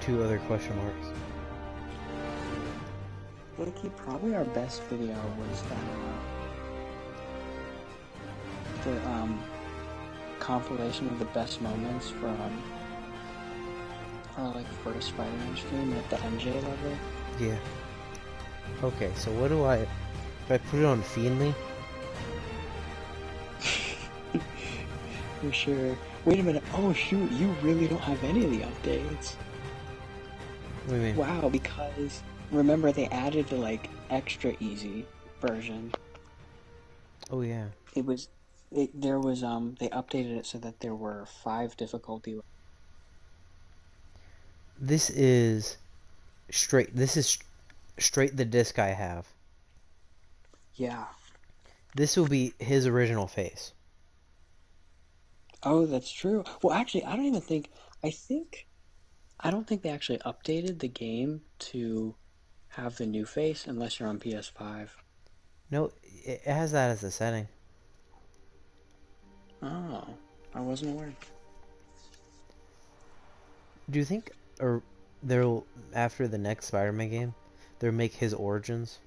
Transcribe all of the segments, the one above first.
two other question marks. Loki, probably our best video was the compilation of the best moments from our like first Spider-Man stream at the MJ level. Yeah. Okay, so what do I put it on Fiendly? For sure. Wait a minute. Oh shoot, you really don't have any of the updates. What do you mean? Wow, because remember they added the like extra easy version. Oh yeah. They updated it so that there were 5 difficulty. This is straight the disc I have. Yeah. This will be his original face. Oh, that's true. Well, actually, I don't think they actually updated the game to have the new face unless you're on PS5. No, it has that as a setting. Oh, I wasn't aware. Do you think, or they'll, after the next Spider-Man game, they'll make his origins?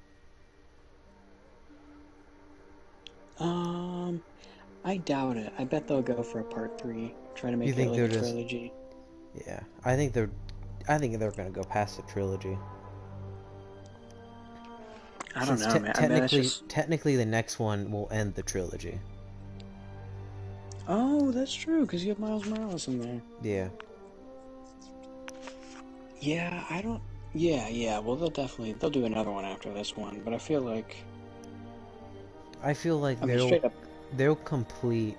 I doubt it. I bet they'll go for a part 3, try to You make it think like they're a just trilogy. Yeah, I think they're gonna go past the trilogy. I don't Since know, man. I bet it's just... technically the next one will end the trilogy. Oh, that's true, because you have Miles Morales in there. Yeah. Yeah, I don't... Yeah, well, they'll do another one after this one, but I feel like they'll complete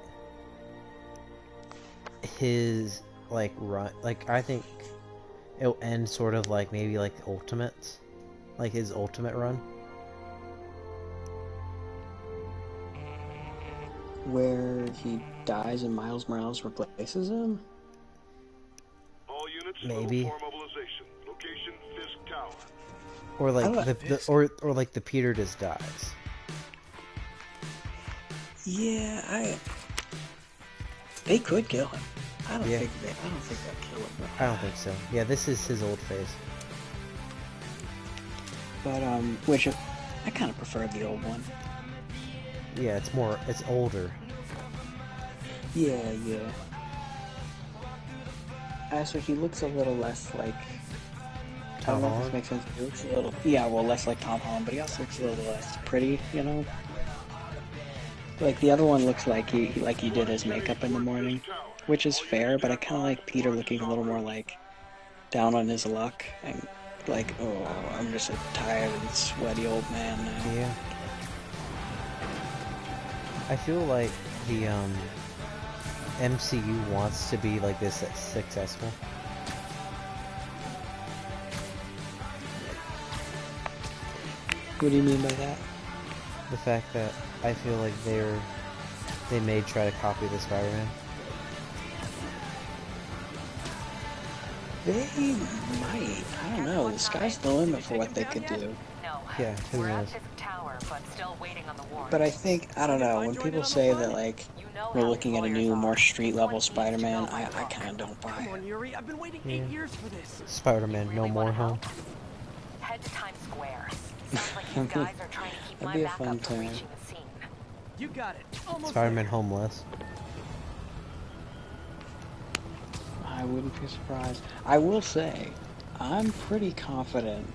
his like run. Like I think it'll end sort of like maybe like Ultimates, like his Ultimate run. Where he dies and Miles Morales replaces him? All units, maybe. mobilization. Location Fisk Tower. Or like or like the Peter just dies. Yeah, they could kill him. I don't think they'll kill him. I don't think so. Yeah, this is his old face. But which I kind of prefer the old one. Yeah, it's older. Yeah. So he looks a little less like Tom Holland? I don't know if this makes sense. He looks a little, less like Tom Holland, but he also looks a little less pretty, you know? Like, the other one looks like he did his makeup in the morning, which is fair, but I kind of like Peter looking a little more, like, down on his luck, and like, oh, I'm just a tired and sweaty old man now. Yeah. I feel like the, MCU wants to be, like, this successful. What do you mean by that? The fact that I feel like they may try to copy the Spider-Man. They might. I don't know. The sky's the limit for what they could do. Yeah, who knows? But I think, I don't know, when people say that, like, we're looking at a new, more street-level Spider-Man, I kind of don't buy it. I've been waiting 8 years for this. Spider-Man, no more home. Head to Times Square. Sounds like you guys are trying to keep my back up from reaching the scene. You got it. Spider-Man homeless. I wouldn't be surprised. I will say, I'm pretty confident.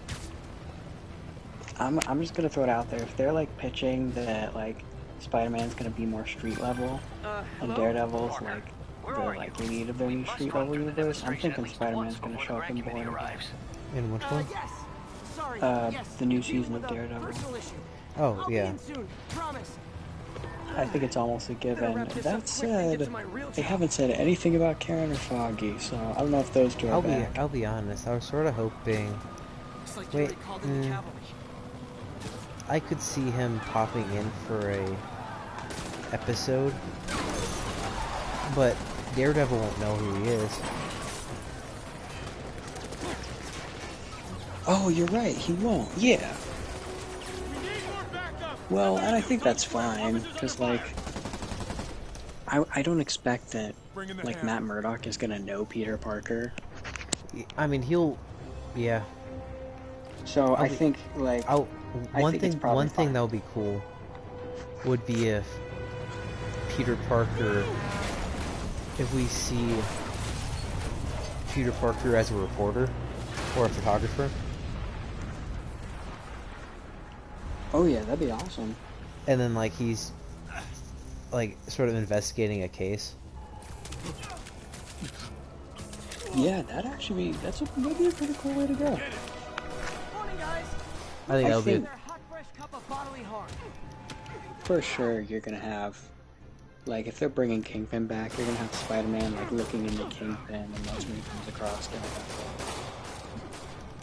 I'm just gonna throw it out there. If they're like pitching that like Spider-Man's gonna be more street level, and Daredevil's like the lead of their new street level universe, I'm thinking Spider-Man's gonna show up in Born Again. In which one? The new season of Daredevil. Oh yeah. I think it's almost a given. That said, they haven't said anything about Karen or Foggy, so I don't know if those two are back. I'll be honest. I was sort of hoping. Wait, I could see him popping in for a episode, but Daredevil won't know who he is. Oh, you're right. He won't. Yeah. Well, and I think that's fine, because, like, I don't expect that, like, Matt Murdock is gonna know Peter Parker. I mean, he'll, yeah. So I think like I one think it's thing probably fine. that would be cool would be if Peter Parker, if we see Peter Parker as a reporter or a photographer. Oh yeah, that'd be awesome. And then like he's like sort of investigating a case. Yeah, that'd be a pretty cool way to go. Morning, guys. I think that'll be. Their hot, fresh cup of bodily harm. For sure, you're gonna have, like, if they're bringing Kingpin back, you're gonna have Spider-Man like looking into Kingpin, and that's when he comes across Daredevil.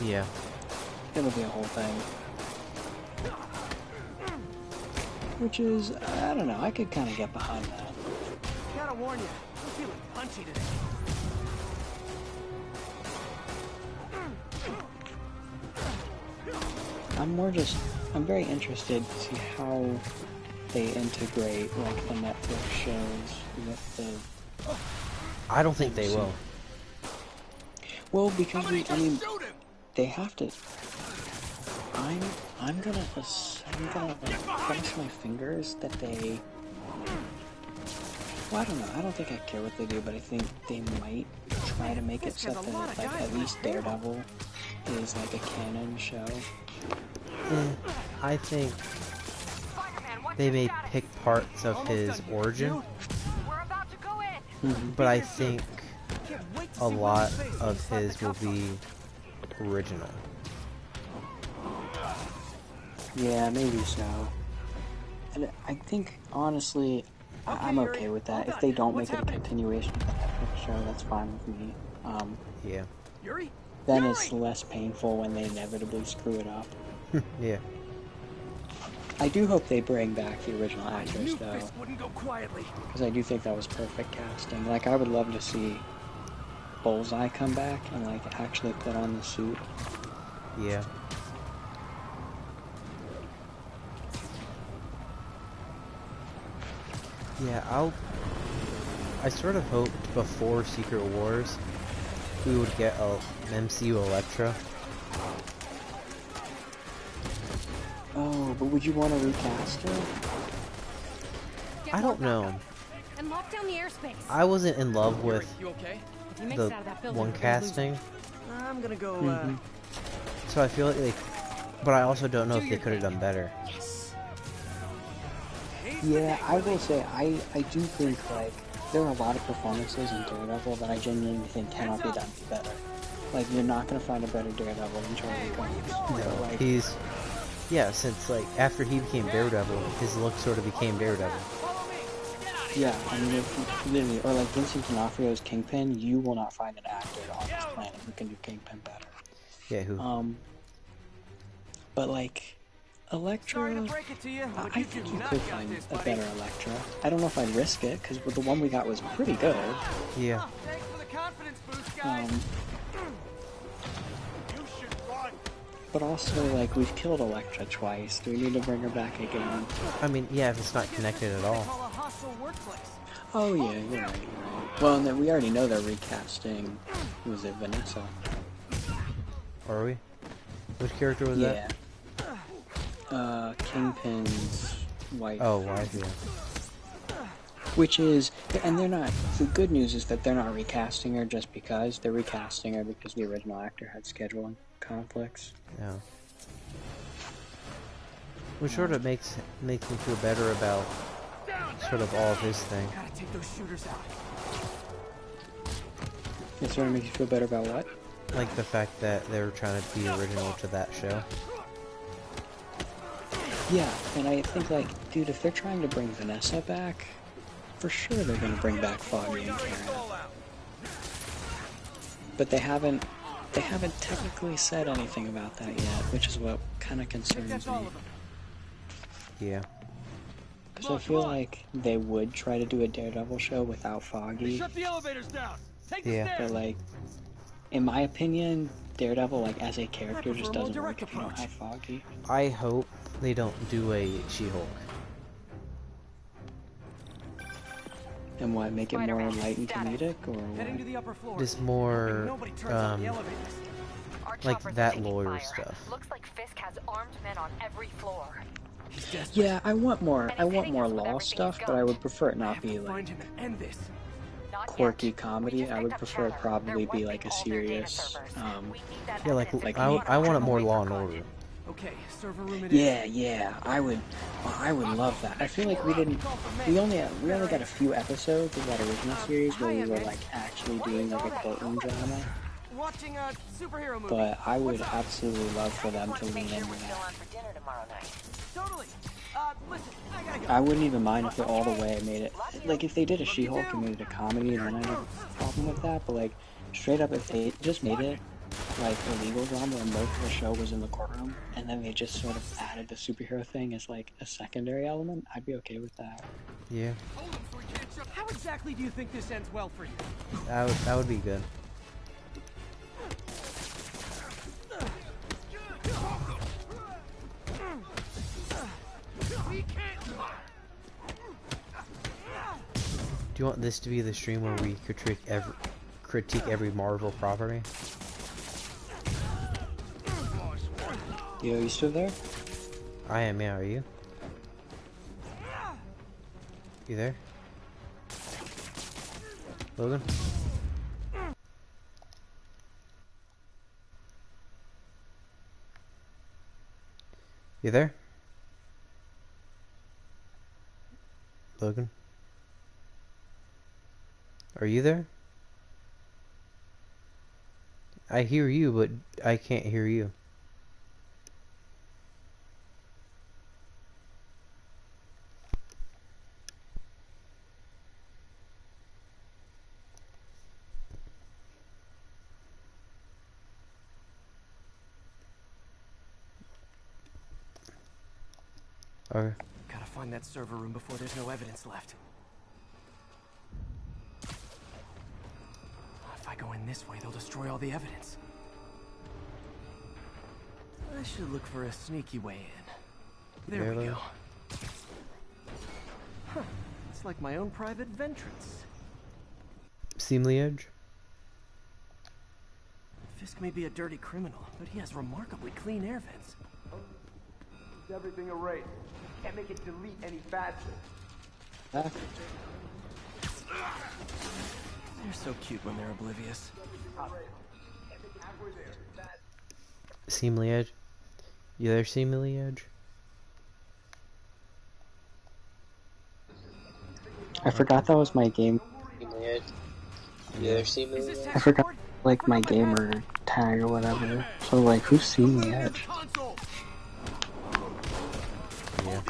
Yeah. It'll be a whole thing. Which is, I don't know, I could kind of get behind that. Gotta warn you, I'm feeling punchy today. I'm very interested to see how they integrate like the Netflix shows with the. I don't think they will. Well, because they have to. I'm gonna cross my fingers that they. Well, I don't know. I don't think I care what they do, but I think they might try to make it so that like at least Daredevil is like a canon show. I think they may pick parts of his origin, but I think a lot of his will be original. Yeah, maybe so. And I think, honestly, I'm okay with that. If they don't make it a continuation of the Netflix show, that's fine with me. Yeah. Then it's less painful when they inevitably screw it up. Yeah. I do hope they bring back the original actress, though. Wouldn't go quietly. Because I do think that was perfect casting. Like, I would love to see Bullseye come back and, like, actually put on the suit. Yeah. Yeah, I sort of hoped before Secret Wars we would get an MCU Elektra. Oh, but would you want to recast her? I don't know. And lock down the airspace. I wasn't in love with If he makes the it out of that building, one we're gonna lose casting, I'm gonna go, so I feel like they. But I also don't know if they could have done better. Yeah, I will say, I do think, like, there are a lot of performances in Daredevil that I genuinely think cannot be done better. Like, you're not going to find a better Daredevil than Charlie Cox. No, Like, he's. Yeah, since, like, after he became Daredevil, his look sort of became Daredevil. yeah, I mean, if literally, or like Vincent D'Onofrio's Kingpin, you will not find an actor on this planet who can do Kingpin better. Yeah, who? But, like, Elektra, I think you could find a better Elektra. I don't know if I'd risk it, because the one we got was pretty good. Yeah. Thanks for the confidence boost, guys. But also, like, we've killed Elektra twice. Do we need to bring her back again? I mean, yeah, if it's not connected at all. Oh yeah, you're right. Well, and then we already know they're recasting. Who was it, Vanessa? Are we? Which character was that? Kingpin's wife. Oh, wife, yeah. Which is, and they're not, the good news is that they're not recasting her just because. They're recasting her because the original actor had scheduling conflicts. Yeah. Which sort of makes me feel better about sort of all of his thing. Gotta take those shooters out. It sort of makes you feel better about what? Like the fact that they were trying to be original to that show. Yeah, and I think, like, dude, if they're trying to bring Vanessa back, for sure they're going to bring back Foggy and Karen. But they haven't technically said anything about that yet, which is what kind of concerns me. Yeah. Because I feel like they would try to do a Daredevil show without Foggy. Shut the elevators down. Take the Yeah. stairs. But, like, in my opinion, Daredevil, like, as a character just doesn't work if you don't have Foggy. I hope they don't do a She-Hulk. And what, make it more Spider-Man, light and status. comedic, or Heading to what? the upper floor. Just more, Nobody turns on the elevators. Our like choppers are that taking lawyer fire. stuff. Looks like Fisk has armed men on every floor. He's desperate. Yeah, I want more. And I he's want hitting more us with law everything stuff, he's but I got. would prefer it I not have be to like find him and end this. Not quirky yet. We comedy. just I picked would up prefer chatter. probably They're be like a wiping all their data serious, servers. We need that Yeah, like evidence like and me. I want it we'll more wait Law for and good. Order. Okay, server room it Yeah, Mm-hmm. is. yeah, I would love that. I feel like we only got a few episodes of that original series where we were like actually doing like a courtroom drama, Watching a superhero movie. but I would What's up? absolutely love for them Just to wanted to lean make sure into we're still that. on for dinner tomorrow night. Totally. Listen, I gotta go. I wouldn't even mind if it all the way made it, like if they did a She-Hulk and made it a comedy, then I have a problem with that, but like straight up if they just made it like a legal drama and most of the show was in the courtroom and then they just sort of added the superhero thing as like a secondary element, I'd be okay with that. Yeah, How exactly do you think this ends well for you? that would be good. Do you want this to be the stream where we critique every Marvel property? Yo, you still there? I am, yeah, are you? You there? Logan? You there? Logan? Are you there? I hear you, but I can't hear you. Okay. Gotta find that server room before there's no evidence left. If I go in this way, they'll destroy all the evidence. I should look for a sneaky way in. There we Really? go. Huh. It's like my own private ventrance. Seamley Edge? Fisk may be a dirty criminal, but he has remarkably clean air vents. Is everything erased? Can't make it delete any faster. Ah, They're so cute when they're oblivious. Seamley Edge? You there, Seamley Edge? I forgot that was my game. I forgot like my gamer tag or whatever. So like, who's seen the edge? Yeah.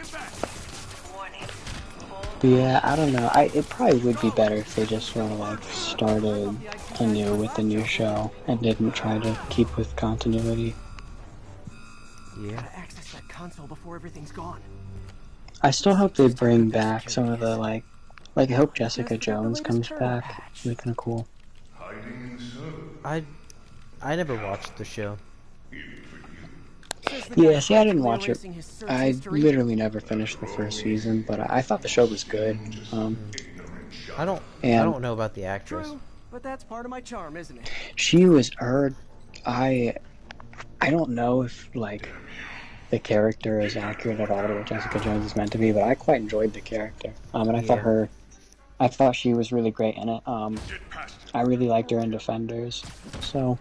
But yeah, I don't know. It probably would be better if they just sort of like started anew with the new show and didn't try to keep with continuity. Yeah. Gotta access that console before everything's gone. I still hope they bring back some of the like I hope Jessica Jones comes back. It'd be kind of cool. I never watched the show. Yeah, see, I didn't watch it. I literally never finished the first season, but I thought the show was good. I don't And- know about the actress. True, but that's part of my charm, isn't it? She was her. I don't know if like the character is accurate at all to what Jessica Jones is meant to be, but I quite enjoyed the character. And I thought she was really great in it. I really liked her in Defenders. So,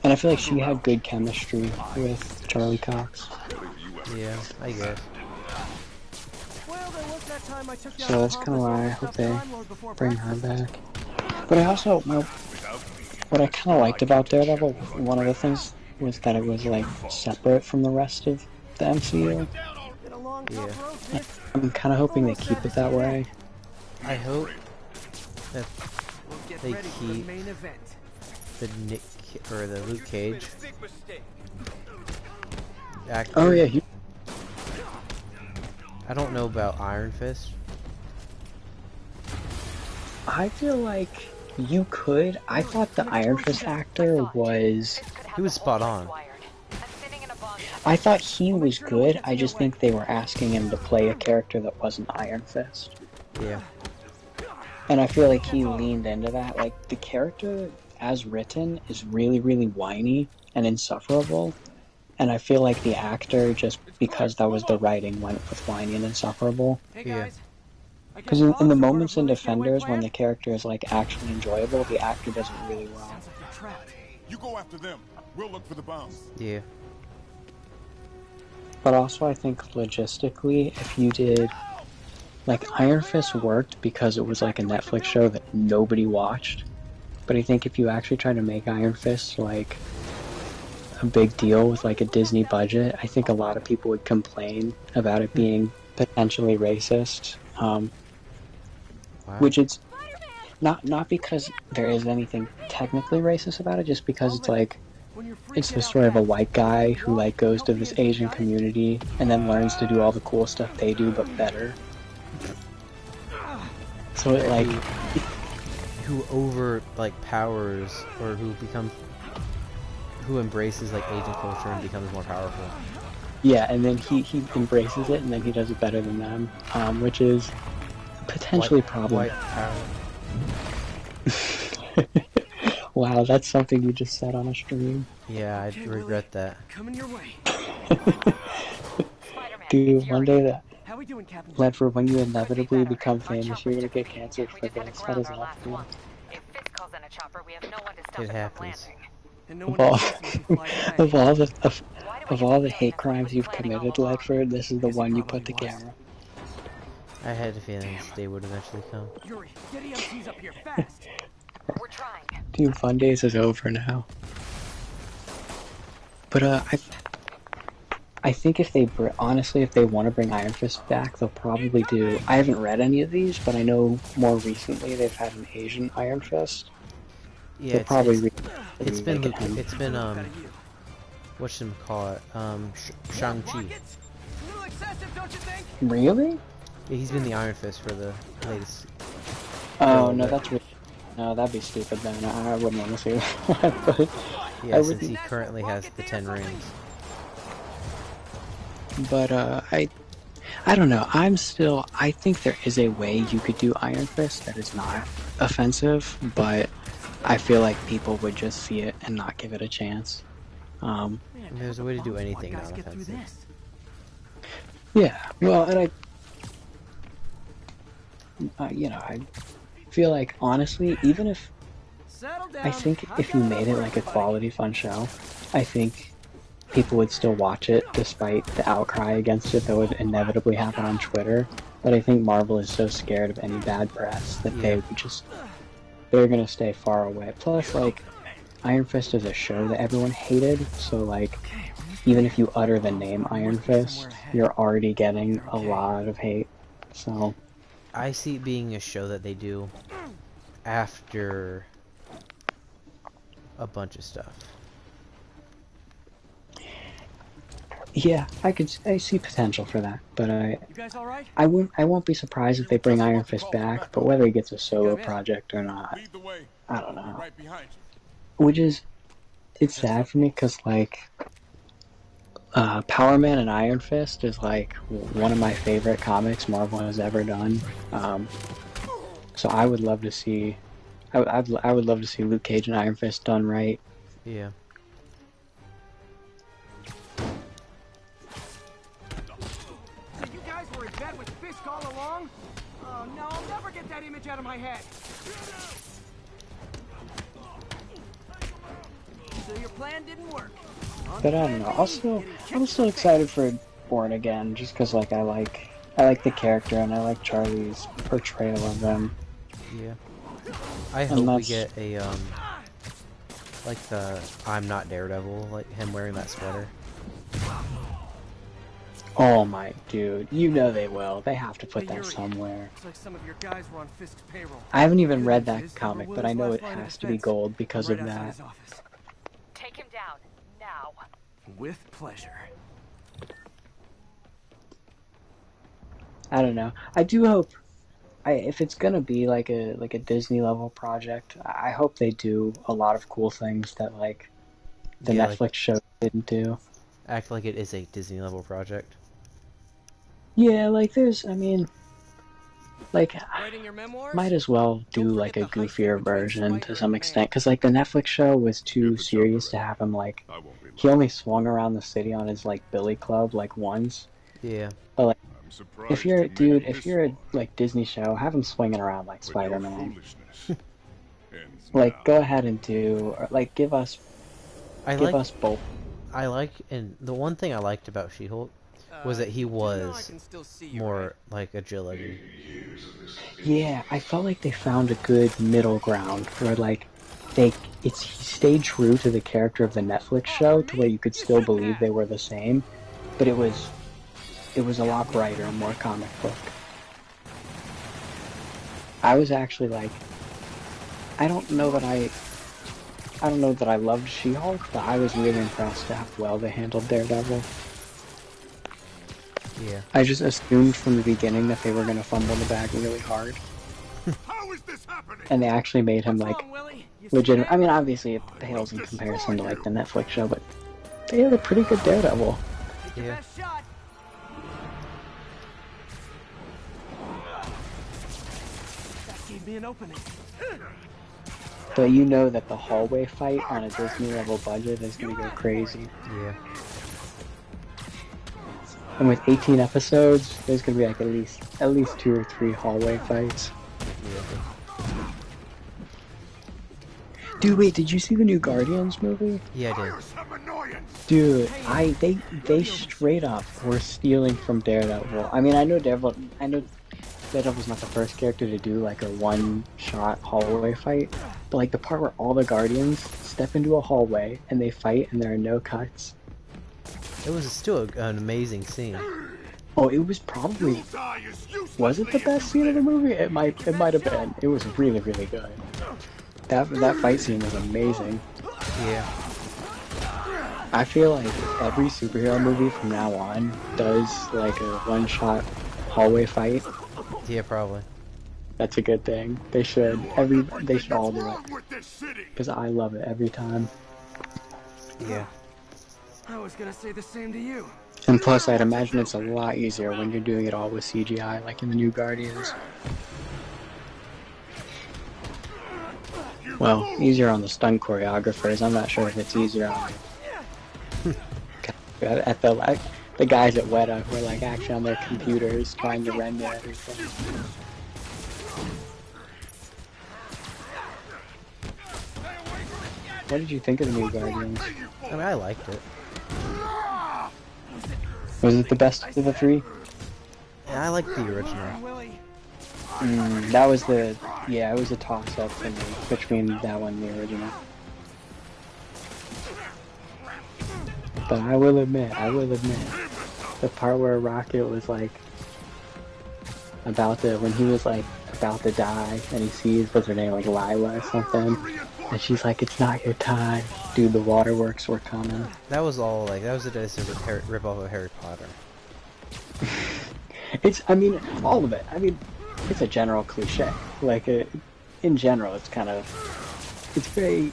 and I feel like she had good chemistry with Charlie Cox. Yeah, I guess. Well, there was that time I took you So out that's of kind of why I Pampas hope and they stuffed Time Lord before bring her breakfast. back. But I also, what I kind of liked about Daredevil, one of the things was that it was like separate from the rest of the MCU. Been a long, Yeah. tough road, Fisk. I'm kind of hoping they keep it that way. I hope that We'll get They ready for the keep- main event. the or the Luke Cage actor. Oh yeah, I don't know about Iron Fist. I feel like you could. I thought the Iron Fist actor was. He was spot on. I thought he was good. I just think they were asking him to play a character that wasn't Iron Fist. Yeah. And I feel like he leaned into that. Like, the character, as written, is really, really whiny and insufferable. And I feel like the actor, just because that was the writing, went with whiny and insufferable. Hey Yeah. guys. Because in the moments in Defenders when the character is, like, actually enjoyable, the actor does it really well. Sounds like they're trapped. You go after them. We'll look for the bombs. Yeah. But also, I think logistically, if you did, like, Iron Fist worked because it was like a Netflix show that nobody watched. But I think if you actually try to make Iron Fist like a big deal with like a Disney budget, I think a lot of people would complain about it being potentially racist. Wow. Which it's not because there is anything technically racist about it, just because it's like it's the story of a white guy who like goes to this Asian community and then learns to do all the cool stuff they do but better. So it like who over like powers or who embraces like Asian culture and becomes more powerful. yeah, and then he embraces it and then he does it better than them, which is potentially problematic. White power. Wow, that's something you just said on a stream. Yeah, I regret that. Coming your way. Dude, one day that How we doing, Captain? Ledford, when you inevitably become famous, you're gonna get cancer for this. That is awful. If Fisk calls in a chopper, we have no one to stop It it from happens. landing. And no Of one all, else listens to fly away. of all the hate crimes you've committed, Ledford, this is the one you put to camera. I had a feeling this day would eventually come. Yuri, get EMTs up here fast. We're trying. Dude, Fun Days is over now. But I think if they honestly, if they want to bring Iron Fist back, they'll probably do. I haven't read any of these, but I know more recently they've had an Asian Iron Fist. Yeah, They'll probably it's been remake him. whatchamacallit, Shang-Chi. A little excessive, don't you think? Really? Yeah, he's been the Iron Fist for the latest. Oh no, that's no, that'd be stupid then. I wouldn't want to see that. But Yeah, since he currently has the 10 rings. But I don't know. I think there is a way you could do Iron Fist that is not offensive, but I feel like people would just see it and not give it a chance. And there's a way to do anything not offensive. Yeah, well, and I feel like honestly, even if I think if you made it like a quality fun show, I think people would still watch it despite the outcry against it that would inevitably happen on Twitter. But I think Marvel is so scared of any bad press that they're gonna stay far away. Plus, like, Iron Fist is a show that everyone hated, so like, even if you utter the name Iron Fist, you're already getting a lot of hate. So I see it being a show that they do after a bunch of stuff. yeah, I see potential for that, but You guys all right? I won't be surprised if they bring Iron Fist back, but whether he gets a solo project or not, Lead the way. I don't know. Right behind you. Which is, it's sad for me because like, Power Man and Iron Fist is like one of my favorite comics Marvel has ever done. So I would love to see, I would love to see Luke Cage and Iron Fist done right. Yeah. So you guys were in bed with Fisk all along? Oh no, I'll never get that image out of my head. So your plan didn't work. But I don't know. Also, I'm still excited for Born Again, just because like I like the character and I like Charlie's portrayal of them. Yeah. I hope we get a like the I'm Not Daredevil, like him wearing that sweater. Oh my dude, you know they will. They have to put Hey, that Yuri, somewhere. looks like some of your guys were on Fisk's payroll. I haven't even read This that is comic, Silver but I know Willow's it last line of has to be defense. gold because Right of outside that. his office. Take him down now. With pleasure. I don't know. I do hope, if it's gonna be like a Disney level project, I hope they do a lot of cool things that like the Yeah, Netflix like- show didn't do. Act like it is a Disney level project. Yeah, like there's, I mean, like, Writing your memoirs? might as well do Don't like a forget the heist goofier between version Spider to and some the extent, man. because like the Netflix show was too Give the serious chopper to have him like, I won't be he long. only swung around the city on his like billy club like once. Yeah. But like, I'm if surprised you're you made dude, it if this you're a far. like Disney show, have him swinging around like But your Spider-Man. foolishness ends Like, now. go ahead and do, or like give us both. And the one thing I liked about She-Hulk was that he you do know I was can still see you, more right? like agility. Yeah, I felt like they found a good middle ground where like he stayed true to the character of the Netflix show to where you could still believe they were the same, but it was a lot brighter and more comic book. I was actually like, I don't know that I loved She-Hulk, but I was really impressed at how well they handled Daredevil. Yeah. I just assumed from the beginning that they were going to fumble the bag really hard. How is this happening? And they actually made him What's like wrong, Willie? You see legitimate. that? I mean, obviously it pales in comparison to like the Netflix show, but they had a pretty good Daredevil. Take your Yeah. best shot. That gave me an opening. But you know that the hallway fight on a Disney level budget is going to go crazy. Yeah. And with 18 episodes, there's going to be like at least 2 or 3 hallway fights. Yeah. Dude, wait, did you see the new Guardians movie? Yeah, I did. Some annoyance. Dude, they straight up were stealing from Daredevil. I mean, I know Daredevil's not the first character to do like a one-shot hallway fight, but like the part where all the Guardians step into a hallway and they fight and there are no cuts. It was still an amazing scene. Oh, it was probably, Die as uselessly was it the as best you scene of the live. movie? It might have been. It was really, really good. That fight scene was amazing. Yeah. I feel like every superhero movie from now on does like a one-shot hallway fight. Yeah, probably. That's a good thing. They should. They should all do it. What's wrong with this city? Because I love it every time. Yeah. I was gonna say the same to you. And plus, I'd imagine it's a lot easier when you're doing it all with CGI, like in the new Guardians. Well, easier on the stunt choreographers. I'm not sure if it's easier on at the guys at Weta who are like actually on their computers trying to render everything. What did you think of the new Guardians? I mean, I liked it. Was it the best of the three? Yeah, I liked the original. Willie. That was it was a toss-up for me between that one and the original. But I will admit, the part where Rocket was like when he was like about to die, and he sees, what's her name, like Lila or something, and she's like, "It's not your time, dude. The waterworks were coming." That was all like that was a rip-off of Harry Potter. I mean, all of it. I mean, it's a general cliche. Like, in general, it's tropey.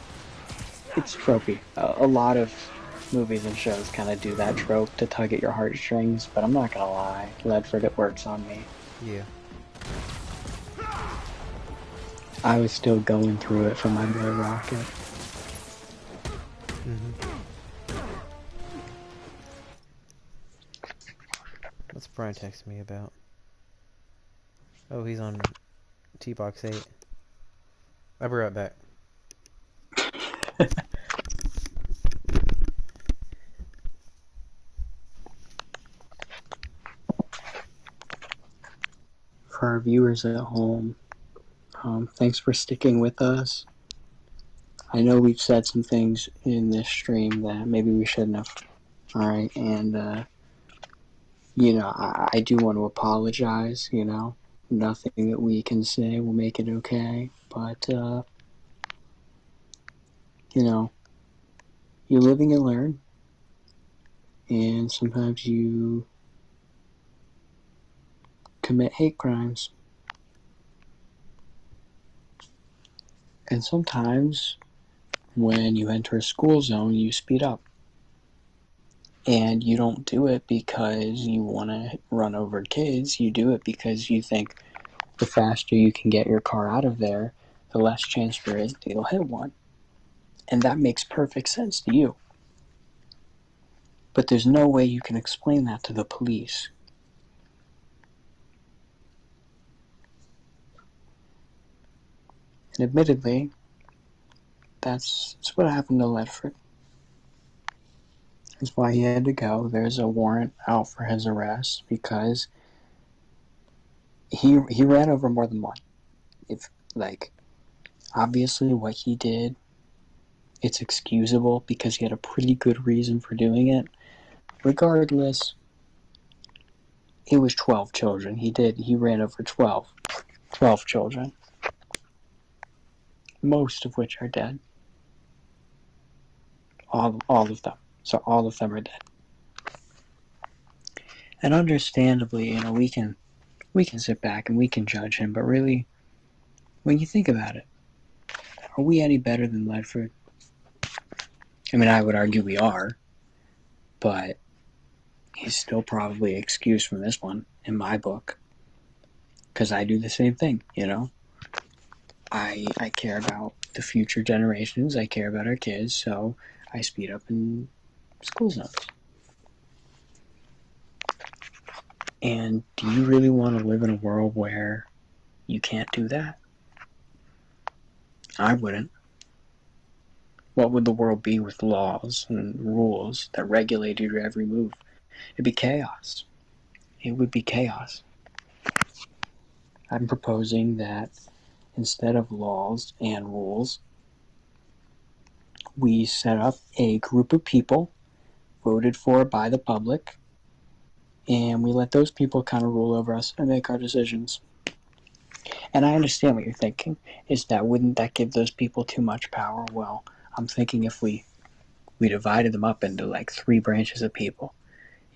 A lot of movies and shows kind of do that trope to tug at your heartstrings, but I'm not gonna lie, Ledford, it works on me. Yeah. I was still going through it for my boy Rocket. What's Brian texting me about? Oh, he's on T-Box 8. I'll be right back. For our viewers at home, thanks for sticking with us. I know we've said some things in this stream that maybe we shouldn't have. Alright, and, I do want to apologize, Nothing that we can say will make it okay, but, you live and you learn, and sometimes you commit hate crimes. And sometimes, when you enter a school zone, you speed up. And you don't do it because you want to run over kids. You do it because you think, the faster you can get your car out of there, the less chance there is that you'll hit one. And that makes perfect sense to you. But there's no way you can explain that to the police. And admittedly, that's what happened to Ledford. That's why he had to go. There's a warrant out for his arrest because he ran over more than one. Obviously what he did, it's excusable because he had a pretty good reason for doing it. Regardless, it was 12 children. He ran over 12 children. Most of which are dead. All of them. So all of them are dead. And understandably, we can sit back and we can judge him, but really, when you think about it, are we any better than Ledford? I mean, I would argue we are, but he's still probably excused from this one, in my book. Because I do the same thing, I care about the future generations, I care about our kids, so I speed up in school zones. And do you really want to live in a world where you can't do that? I wouldn't. What would the world be with laws and rules that regulated your every move? It'd be chaos. It would be chaos. I'm proposing that instead of laws and rules, we set up a group of people voted for by the public, and we let those people kind of rule over us and make our decisions. And I understand what you're thinking, is that wouldn't that give those people too much power? Well, I'm thinking if we divided them up into like 3 branches of people,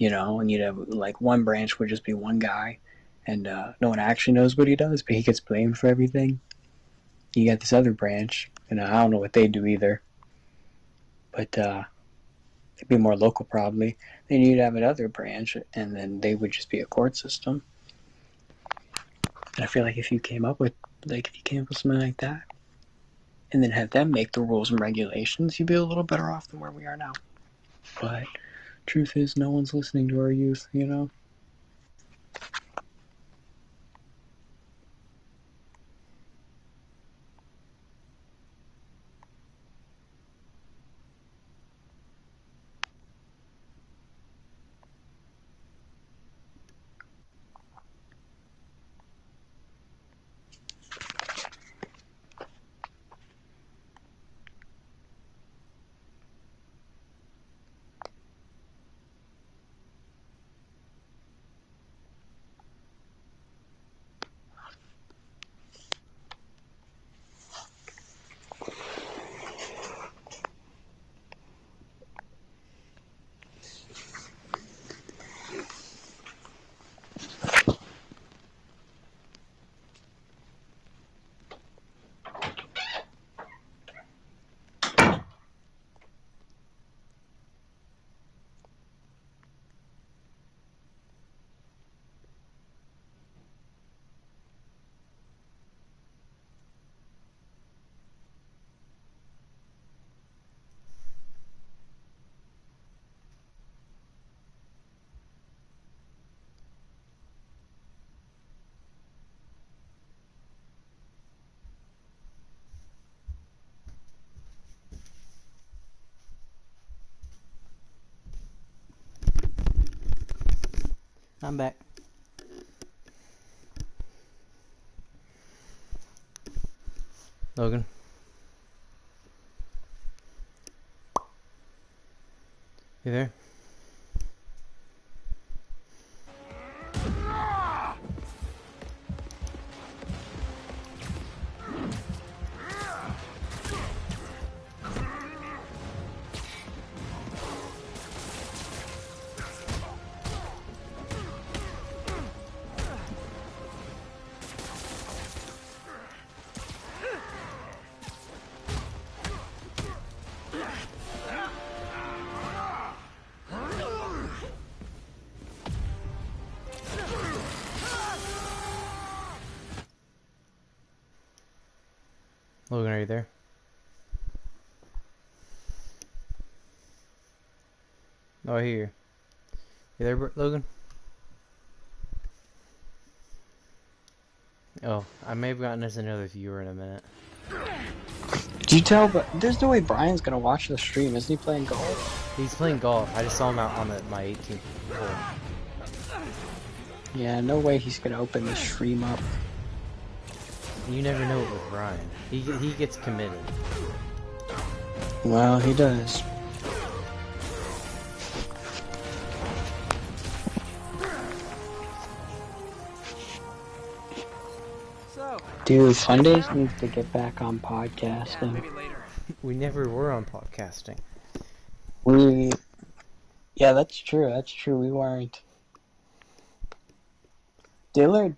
and you'd have like one branch would just be one guy, and no one actually knows what he does, but he gets blamed for everything. You got this other branch, and I don't know what they do either, but it'd be more local probably. Then you'd have another branch, and then they would just be a court system. And I feel like if you came up with something like that, and then have them make the rules and regulations, you'd be a little better off than where we are now. But truth is, no one's listening to our youth, I'm back. Logan. You there? Logan, are you there? Oh, I hear you. You there, Logan? Oh, I may have gotten us another viewer in a minute. Did you tell? But there's no way Brian's gonna watch the stream. Isn't he playing golf? He's playing golf. I just saw him out on my 18th hole. Yeah, no way he's gonna open the stream up. You never know it with Brian. He gets committed. Well, he does. So, Dude, Sundays needs to get back on yeah, podcasting. maybe later. We never were on podcasting. Yeah, that's true. That's true. We weren't. Diller,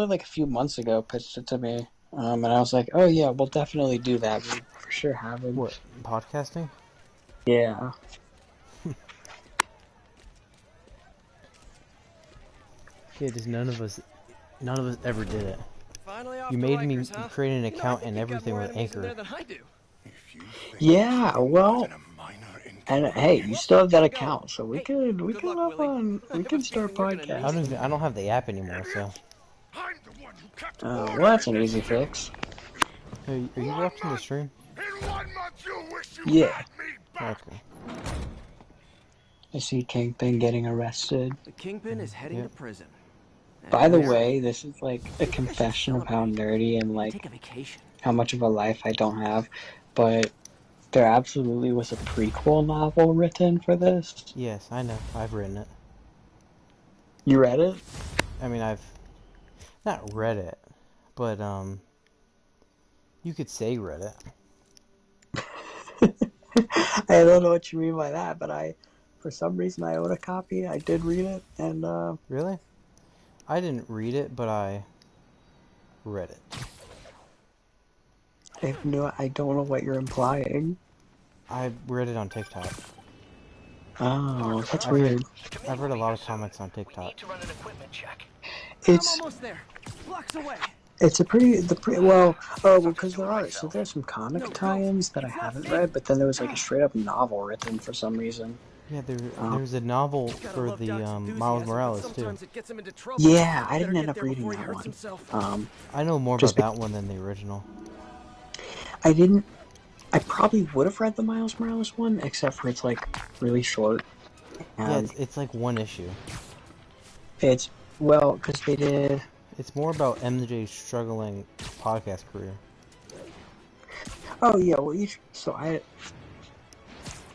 like a few months ago, pitched it to me, and I was like, "Oh yeah, we'll definitely do that. We for sure have it." What, podcasting? Yeah. Yeah, just none of us ever did it. Finally off You to made me Rikers, huh? create an You know, I account think and you've got everything more with enemies in Anchor. there than I do. Yeah. Well, and hey, you still have that account, so we can good luck, hop Willie. on. We I can have a start feeling you're gonna podcasting. I don't have the app anymore, so. I'm the one who kept Well, that's an easy fix. Hey, are you watching the stream? In 1 month you wish you Yeah. had me back. Okay. I see Kingpin getting arrested. The Kingpin is heading Yeah. to prison. By the And way, this is like a confession of how nerdy and like take a vacation. how much of a life I don't have, but there absolutely was a prequel novel written for this. Yes, I know. I've written it. You read it? I mean, I've not read it, but you could say read it. I don't know what you mean by that, but for some reason, I own a copy. I did read it, and Really? I didn't read it, but I read it. I don't know what you're implying. I read it on TikTok. Oh, that's I've weird. I've read a lot of comics on TikTok. It's I'm almost there. Blocks away. it's a because there's some comic tie-ins that I haven't read, but then there was like a straight up novel written for some reason. Yeah, there's a novel for the Miles Morales too. Yeah, I didn't end up reading that one. I know more Just about that one than the original. I probably would have read the Miles Morales one, except for it's like really short. Yeah, And it's like one issue. because they did. It's more about MJ's struggling podcast career. Oh yeah, well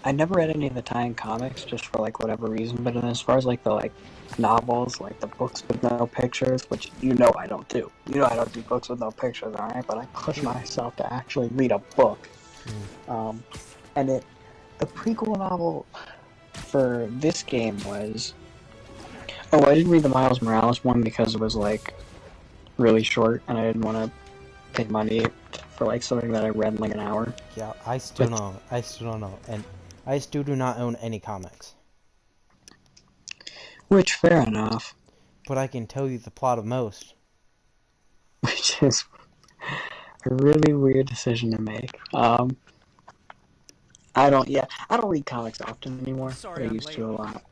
I never read any of the tie-in comics just for like whatever reason, but as far as like the like novels, like the books with no pictures, which I don't do. I don't do books with no pictures, alright? But I push myself to actually read a book. And the prequel novel for this game was I didn't read the Miles Morales one because it was like really short and I didn't want to pay money for like something that I read in like an hour. Yeah, I still don't know, and I still do not own any comics. Which, fair enough. But I can tell you the plot of most. Which is a really weird decision to make. I don't read comics often anymore. Sorry, I I'm used late. to a lot.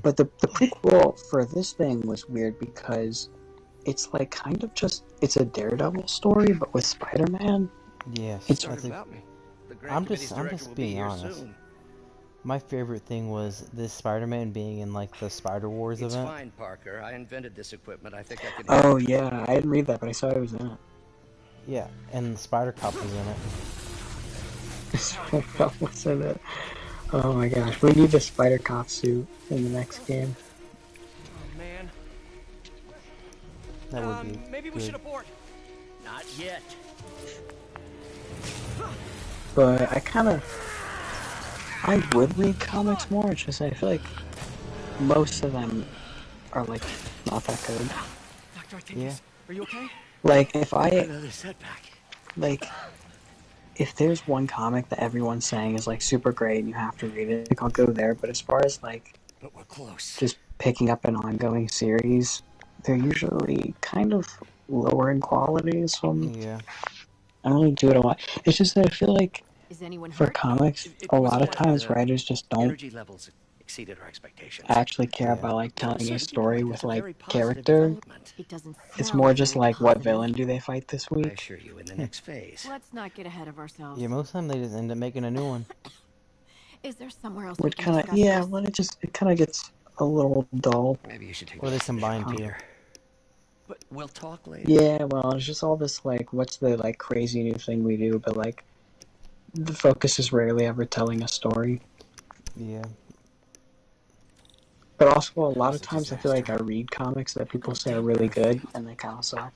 But the prequel for this thing was weird because it's like kind of it's a Daredevil story, but with Spider-Man. Yes, It's I think, About me. The Grand I'm Committee's just director will be being here honest. soon. My favorite thing was this Spider-Man being in like the Spider Wars It's event. fine, Parker. I invented this equipment. I think I can. Oh yeah, I didn't read that, but I saw it was in it. Yeah, and the Spider Cop was in it. What's in it? Oh my gosh, we need the Spider Cop suit in the next game. Oh man. That would be Maybe we good. should abort. Not yet. But I would read comics more, it's just I feel like most of them are like not that good. Dr. Artemius, are you okay? Like Another setback. like if there's one comic that everyone's saying is like super great and you have to read it, like, I'll go there. But as far as like But we're close. just picking up an ongoing series, they're usually kind of lower in quality, so Yeah. I don't really do it a lot. It's just that I feel like Is anyone for hurt? comics, It a was lot of what times the writers just don't energy levels exceeded our expectations. actually care Yeah. about like telling a Certain people story like with that's a like very positive character. development. It doesn't sound It's more just very like what positive. villain do they fight this I week? assure you, in the next phase. Let's not get ahead of ourselves. Yeah, most of the time they just end up making a new one. Is there somewhere else we Which can kind of discuss yeah, this? well it kind of gets a little dull. Maybe you should take Or they this to the combine shop two. later. But we'll talk later. Yeah, well, it's just all this like what's the like crazy new thing we do, but like the focus is rarely ever telling a story. Yeah. But also, a lot of times I feel like I read comics that people say are really good, and they kind of suck.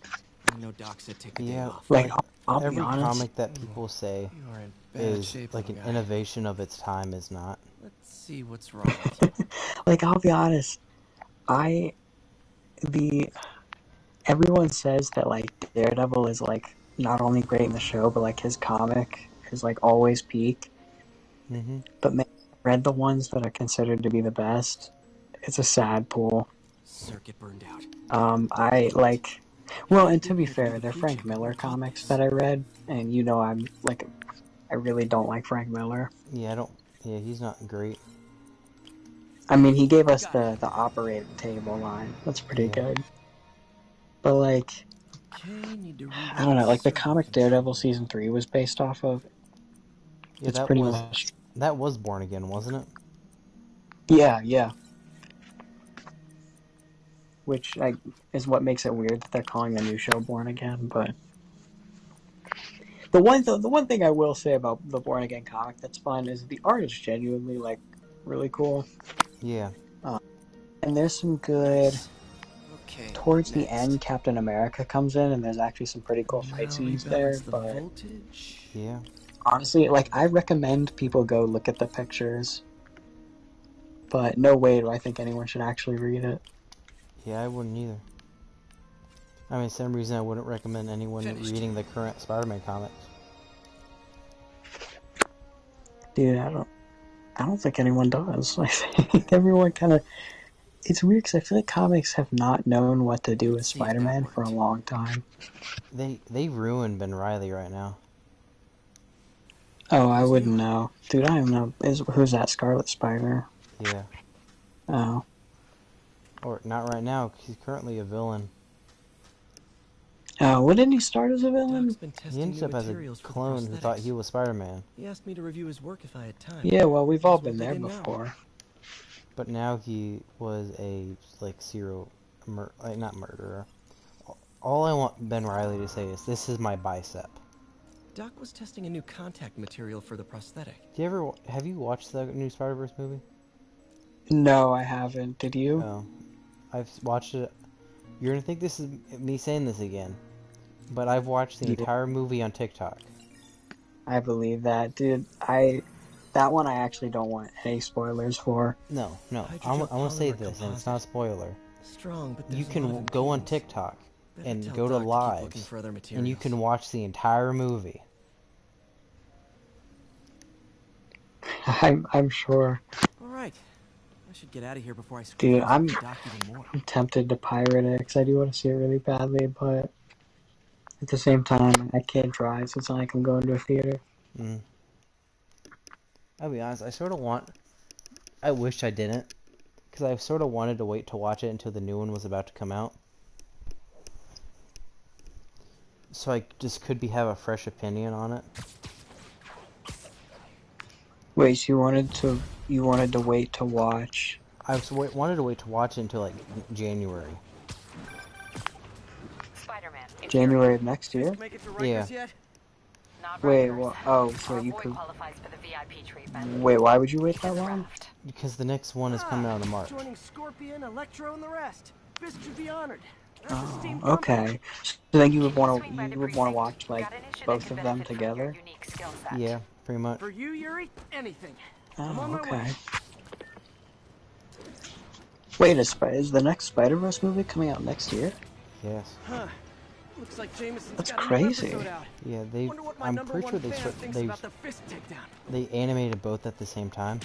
I know Doc said take a day Yeah. off. Like, I'll be every honest. comic that people say You are in bad is shape, like an little guy. innovation of its time is not. Let's see what's wrong with you. Like, I'll be honest. Everyone says that like Daredevil is like not only great in the show, but like his comic is like always peak. Mm-hmm. But man, I read the ones that are considered to be the best. It's a sad pool. Circuit burned out. I like. Well, and to be fair, they're Frank Miller comics that I read, and you know I'm like, I really don't like Frank Miller. Yeah, I don't. Yeah, he's not great. I mean, he gave us the operating table line. That's pretty good. But like, Okay, need to read I don't know. Like the comic Daredevil season 3 was based off of. Yeah, It's that pretty was much. that was Born Again, wasn't it? Yeah, yeah. Which is what makes it weird that they're calling the new show Born Again. But the one thing I will say about the Born Again comic that's fun is the art is genuinely like really cool. Yeah. And there's some good. Okay. Towards the next. end, Captain America comes in, and there's actually some pretty cool fight scenes there. Rebalance the But voltage. Yeah. honestly, like I recommend people go look at the pictures. But no way do I think anyone should actually read it. Yeah, I wouldn't either. I mean, same reason I wouldn't recommend anyone reading the current Spider-Man comics. Dude, I don't think anyone does. I think everyone kind of. It's weird because I feel like comics have not known what to do with See if that Spider-Man for a worked. long time. They ruined Ben Reilly right now. Oh, I wouldn't know, dude. I don't know. Who's that? Scarlet Spider? Yeah. Oh, Or not right now, 'cause he's currently a villain. what didn't he start as a villain? Doc's been testing He ends new up as a materials for the clone who thought he prosthetics. was Spider-Man. He asked me to review his work if I had time. Yeah, well, we've all That's what been they there did now. before. But now he was a, like, not murderer. All I want Ben Reilly to say is, this is my bicep. Doc was testing a new contact material for the prosthetic. Have you watched the new Spider-Verse movie? No, I haven't. Did you? Oh. I've watched it. You're gonna think this is me saying this again. But I've watched the entire movie on TikTok. I believe that, dude. That one I actually don't want any spoilers for. No. I Hydrogel want to say polymer this, and it's composite. not a spoiler. Strong, but You there's a lot can of go on impedance. TikTok Better and tell go to Doc keep looking lives, for other and you materials. can watch the entire movie. I'm sure. All right. I should get out of here before I screw Dude, things up I'm with Doc even more. tempted to pirate it because I do want to see it really badly, but at the same time, I can't drive, so it's not like I'm going to a theater. I'll be honest, I wish I didn't, because I sort of wanted to wait to watch it until the new one was about to come out. So I just could have a fresh opinion on it. Wait, so you wanted to wait to watch? Wanted to wait to watch it until like January. Spider-Man. January of next year? Make it to Yeah. Rikers yet? Not Wait, Rikers. so Our you boy could. qualifies for the VIP treatment. Wait, why would you wait that Because long? Raft. Because the next one is coming out in March. Joining Scorpion, Electro, and the rest. Fisk should be honored. That's a Oh, steam okay. So then you would Keep want swing by to the watch precinct. like Got an issue that both could of them benefit from your together. unique skill set. Yeah, pretty much. For you, Yuri, anything. I'm Oh, on my okay. way. Wait, is the next Spider-Verse movie coming out next year? Yes. Huh. Looks like Jameson's That's got a new crazy. episode out. Yeah, Wonder what my I'm number pretty one sure they fan thinks they about the Fisk takedown. they animated both at the same time.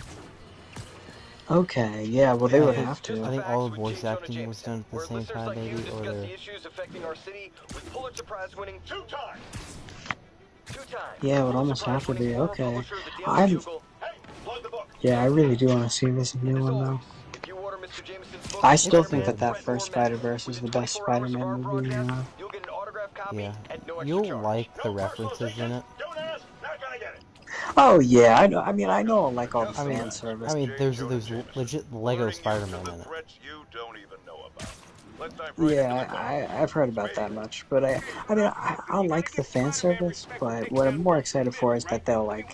Okay, yeah, well they would have to. I think all the voice acting was done at the same time, maybe, or they're... issues affecting our city with Pulitzer Prize winning 2 times. 2 times. Yeah, it would almost have to be. Okay. Yeah, I really do want to see this new one though. I still think that first Spider-Verse is the best Spider-Man movie we have. Yeah. You'll like the references in it. Oh yeah, I know. I mean, I know like all the fan service. I mean, there's legit Lego Spider-Man in it. Yeah, I've heard about that much, but I like the fan service, but what I'm more excited for is that they'll like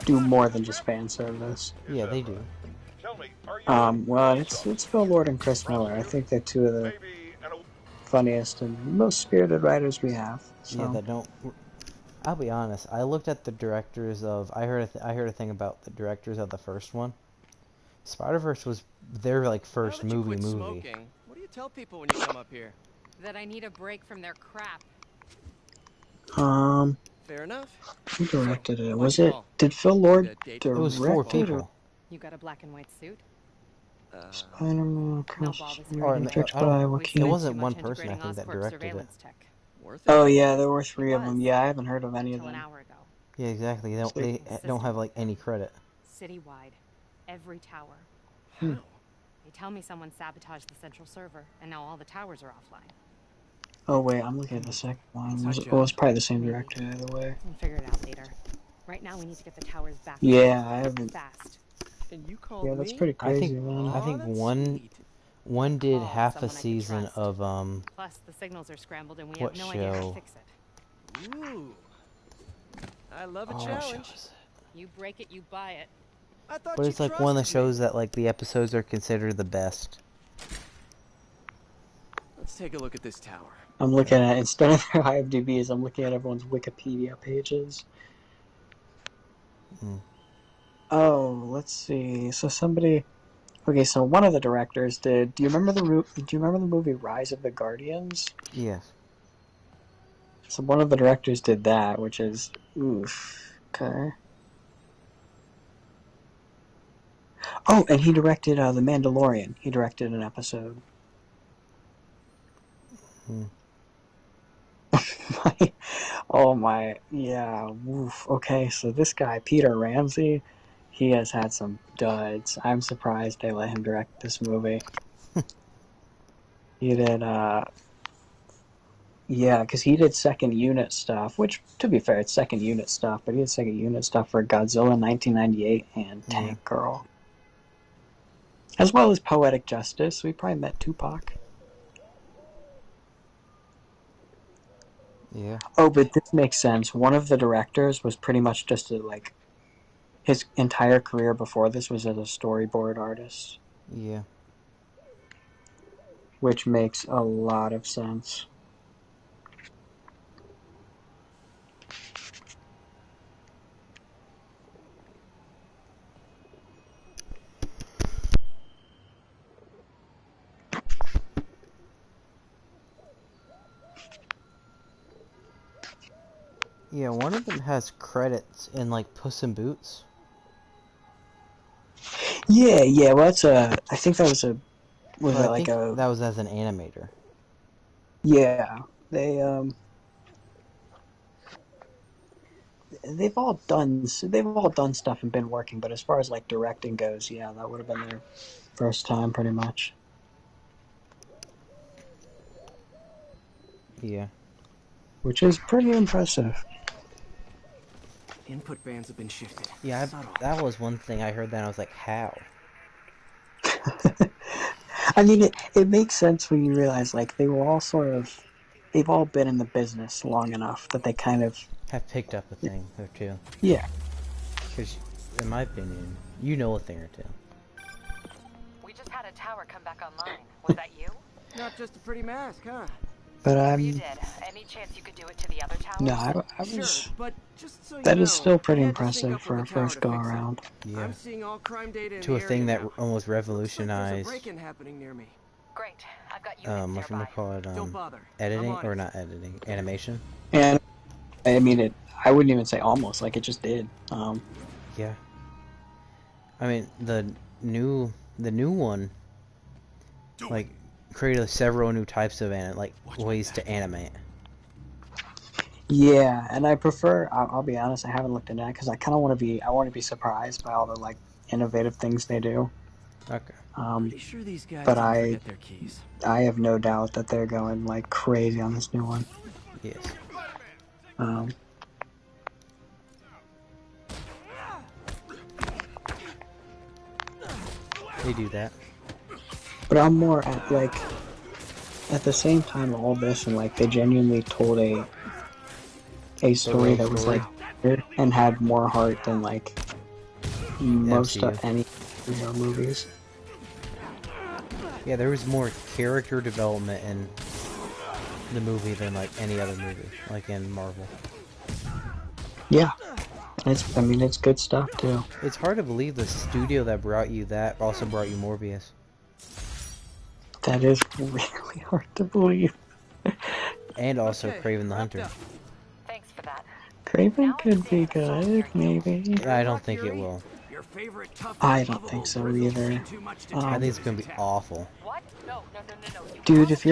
do more than just fan service. Yeah, they do. Well, it's Phil Lord and Chris Miller. I think they're two of the funniest and most spirited writers we have. So. Yeah, that don't. I'll be honest. I looked at the directors of. I heard a thing about the directors of the first one. Spider-Verse was their like first movie. Smoking? What do you tell people when you come up here? That I need a break from their crap. Fair enough. Who directed it? Was it? Did Phil Lord direct it? Was 4 people. You got a black and white suit? Spider-Man it wasn't one person, I think, that directed it. Oh yeah, there were 3 of them. Yeah, I haven't heard of any of them. Yeah, exactly. They don't have like any credit. Citywide, every tower. Hmm. They tell me someone sabotaged the central server, and now all the towers are offline. Oh wait, I'm looking at the second one. It was probably the same director either way. We'll figure it out later. Right now, we need to get the towers back. Yeah, I haven't. Fast. And you called yeah, that's pretty crazy, man. I think one did half a season of Plus, the signals are scrambled, and we what have no idea how show? to fix it. Ooh, I love a challenge. You break it, you buy it. I thought But it's like one of the shows that like the episodes are considered the best. Let's take a look at this tower. I'm looking at, instead of their IMDb's, I'm looking at everyone's Wikipedia pages. Oh, let's see. So somebody, okay, so one of the directors did. Do you remember the movie Rise of the Guardians? Yes. So one of the directors did that, which is oof. Okay. Oh, and he directed The Mandalorian. He directed an episode. Oh my, yeah, woof. Okay, so this guy, Peter Ramsey, he has had some duds. I'm surprised they let him direct this movie. He did, yeah, because he did second unit stuff, which, to be fair, it's second unit stuff, but he did second unit stuff for Godzilla 1998 and Tank Girl. As well as Poetic Justice. We probably met Tupac. Yeah. Oh, but this makes sense. One of the directors was pretty much just like his entire career before this was as a storyboard artist. Yeah. Which makes a lot of sense. Yeah, one of them has credits in like Puss in Boots. Yeah, well that's I think that was that was as an animator. Yeah. They've all done stuff and been working, but as far as like directing goes, yeah, that would have been their first time pretty much. Yeah. Which is pretty impressive. Input bands have been shifted. Yeah, that was one thing I heard that I was like, how? I mean, it makes sense when you realize, like, they've all been in the business long enough that they kind of... have picked up a thing or two. Yeah. Because, in my opinion, you know a thing or two. We just had a tower come back online. Was that you? Not just a pretty mask, huh? But You did. Any chance you could do it to the other towers? No, I was... Sure, but just so that you is know, still pretty I had to sync impressive up for with a the tower first to go fix it. around. Yeah. I'm seeing all crime data in To a the thing area that now. almost Looks like revolutionized there's a break-in happening near me. Great. I've got units what nearby. call it? Don't bother. Editing I'm on or it. not editing? Animation? And, I mean, I wouldn't even say almost, like, it just did. Yeah. I mean, the new one, like, created several new types of ways to animate. Yeah, and I prefer. I'll be honest. I haven't looked into that because I kind of want to be. I want to be surprised by all the like innovative things they do. Okay. Pretty sure these guys But didn't forget their keys. I have no doubt that they're going like crazy on this new one. Yes. They do that. But I'm more at like, at the same time, all this and like they genuinely told a story that was like good and had more heart than like most MCU. of any movies. Yeah, there was more character development in the movie than like any other movie, like in Marvel. Yeah, I mean it's good stuff too. It's hard to believe the studio that brought you that also brought you Morbius. That is really hard to believe. And also Kraven the Hunter. Thanks for that. Kraven could be good, maybe. I don't think it will. I don't think so either. I think it's gonna be awful. What? No. Dude, if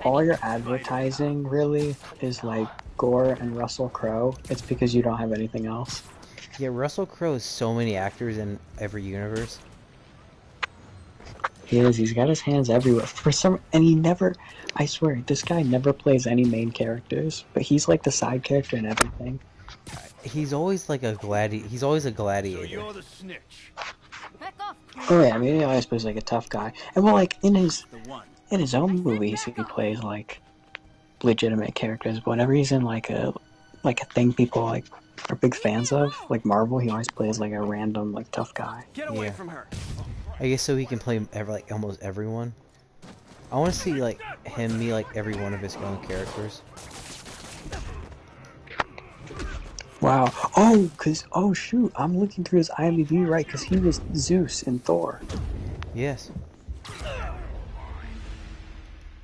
all your advertising really is like Gore and Russell Crowe, it's because you don't have anything else. Yeah, Russell Crowe has so many actors in every universe. He is. He's got his hands everywhere. And he never. I swear, this guy never plays any main characters, but he's like the side character in everything. He's always like He's always a gladiator. So you're the snitch. Oh yeah, I mean he always plays like a tough guy. And well, like in his own movies, he plays like legitimate characters. But whenever he's in like a thing people like are big fans of, like Marvel, he always plays like a random like tough guy. Get away from her. I guess so he can play like almost everyone. I want to see like him be like every one of his own characters. Wow. Oh shoot, I'm looking through his IMDb right because he was Zeus in Thor. Yes.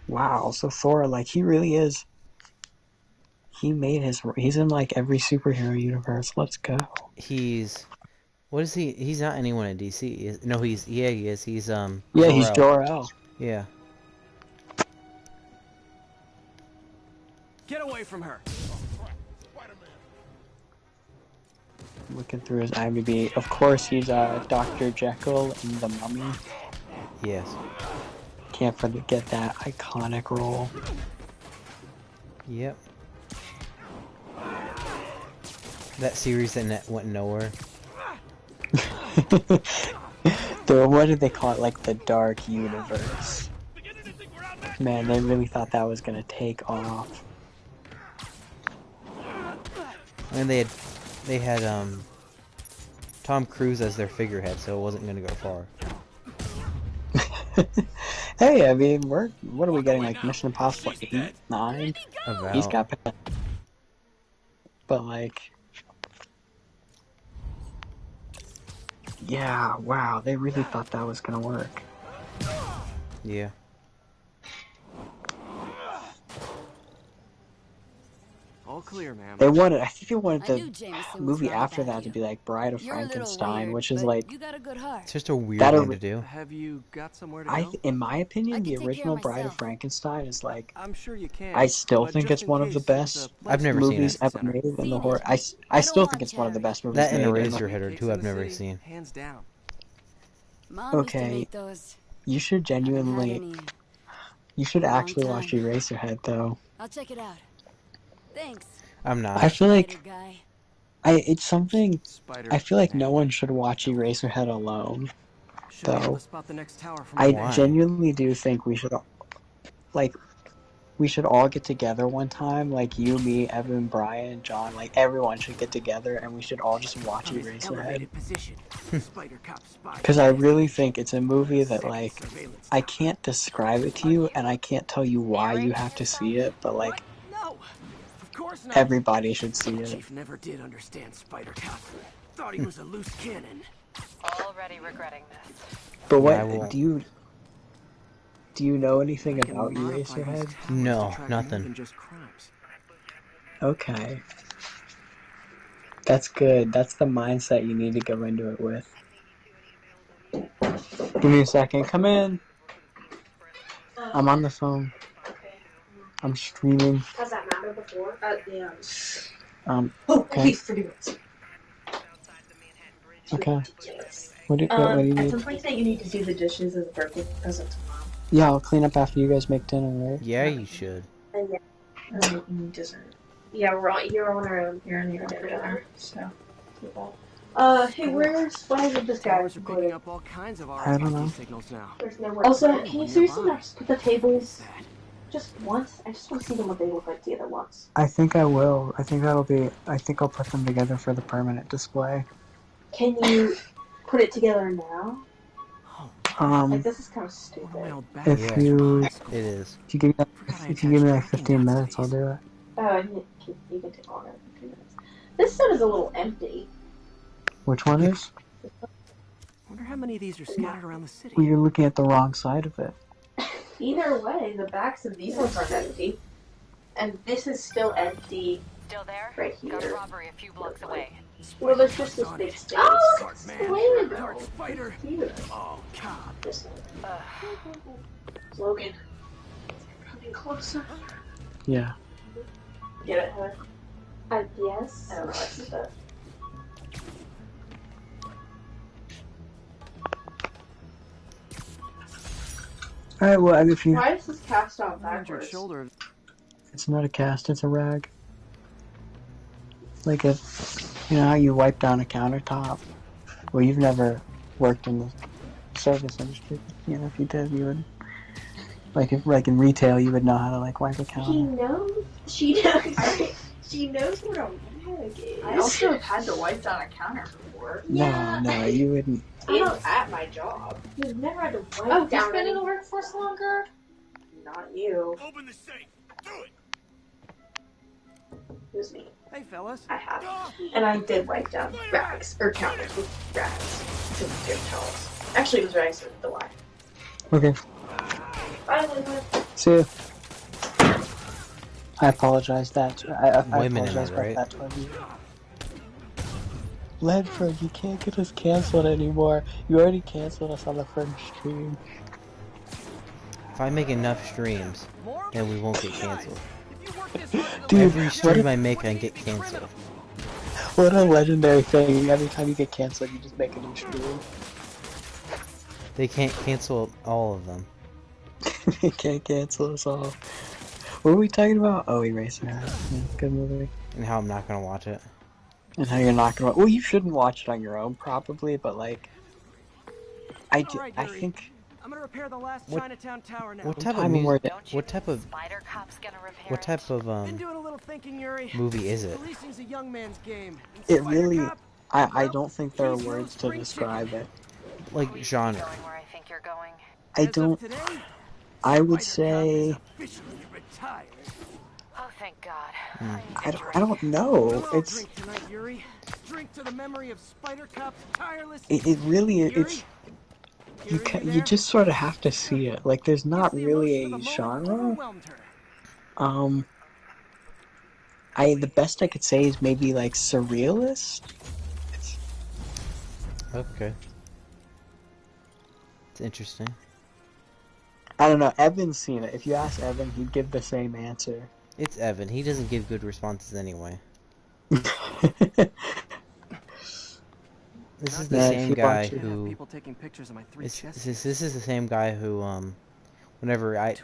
Wow. So Thor, like he really is. He's in like every superhero universe. Let's go. What is he? He's not anyone in DC. No, he is. He's Yeah, he's Jor-El. Yeah. Get away from her. Looking through his IMDb. Of course, he's Dr. Jekyll in The Mummy. Yes. Can't forget that iconic role. Yep. That series that went nowhere. What did they call it? Like the Dark Universe. Man, they really thought that was gonna take off. And they had Tom Cruise as their figurehead, so it wasn't gonna go far. Hey, I mean, what are we getting? Like Mission Impossible 8, 9? About. He's got. But like. Yeah, wow, they really thought that was gonna work. Yeah. All clear, ma'am. I think they wanted the movie after that to be like Bride of Frankenstein, which is like. You got a good heart. It's just a weird thing to do. Have you got somewhere to go? In my opinion, the original Bride of Frankenstein is like. I'm sure you can. I still think it's one of the best I've never seen movies it. ever made in the horror. I still think it's one of the best movies That and made. Eraserhead are two I've never seen. Hands down. Okay, you should genuinely. You should actually watch Eraserhead, though. I'll check it out. Thanks. I'm not. I feel like it's something. I feel like no one should watch Eraserhead alone, though. I genuinely do think we should, we should all get together one time, like you, me, Evan, Brian, John, like everyone should get together and we should all just watch Eraserhead. Because I really think it's a movie that like I can't describe it to you and I can't tell you why you have to see it, but like. Everybody should see it. Chief never did understand Spider-Cop. Thought he was a loose cannon. Already regretting this. But what do you know anything about Eraserhead? No, nothing. Okay. That's good. That's the mindset you need to go into it with. Give me a second. Come in. I'm on the phone. I'm streaming. Has that mattered before? Yeah. Okay. At least 30 minutes. Okay. What do you At need? some point today, you need to do the dishes as a birthday present to Mom. Yeah, I'll clean up after you guys make dinner, right? Yeah, you should. And yeah, you need dessert. Yeah, you're on our own. You're on your own for dinner, so. Hey, why did this guy? Towers are picking up all kinds of I don't know. RFID signals now. There's nowhere. Also, can you seriously not put the tables just once? I just want to see them what they look like together once. I think I will. I think I'll put them together for the permanent display. Can you put it together now? Like, this is kind of stupid. If Yeah, you it is. if you give me like 15 minutes, I'll do it. You can take longer than 15 minutes. This set is a little empty. Which one is? Wonder how many of these are scattered around the city. Well, you're looking at the wrong side of it. Either way, the backs of these ones aren't empty. And this is still empty. Still there? Right here. Got a robbery a few blocks away. Well, there's just this big space. Oh, it's Lego! Spider! Oh, God. This one. Logan. Coming closer. Yeah. Get it, Heather? Yes. I don't know what she does. Alright, well, if you... Why is this cast on backwards? Shoulder. It's not a cast, it's a rag. Like you know how you wipe down a countertop? Well, you've never worked in the service industry. You know, if you did, you would... Like in retail, you would know how to like wipe a counter. He knows. She knows. She knows what a rag is. I also have had to wipe down a counter before. No, you wouldn't. It's at my job. You've never had to wipe down. You've been in the workforce longer? Not you. Open the safe. Do it. It was me. Hey, fellas. I have. And I did wipe down rags, or counters with rags. To paper towels. Actually, it was rags with the Y. Okay. Bye, Linwood. See ya. I apologize that. I Women in apologize it, about right? that to you. Ledford, you can't get us canceled anymore. You already canceled us on the first stream. If I make enough streams, then we won't get canceled. Dude, every stream I make, I get canceled. What a legendary thing. Every time you get canceled, you just make a new stream. They can't cancel all of them. They can't cancel us all. What were we talking about? Oh, Eraser. Yeah, good movie. And how I'm not gonna watch it. And how you're not gonna... Well, you shouldn't watch it on your own, probably, but like... I think... I'm gonna repair the last Chinatown tower now. What type of What type of Been doing a little thinking, Yuri. movie is it? Policing's a young man's game. It really... I don't think there are words to describe it. Like genre. I don't... I would say... Oh, thank God. I don't know. It's... Drink to the memory of Spider Cop's tireless... It really... It's... You just sort of have to see it. Like, there's not really a genre. The best I could say is maybe, like, surrealist? Okay. It's interesting. I don't know. Evan's seen it. If you ask Evan, he'd give the same answer. It's Evan. He doesn't give good responses anyway. This is the same guy who... This is the same guy who, whenever I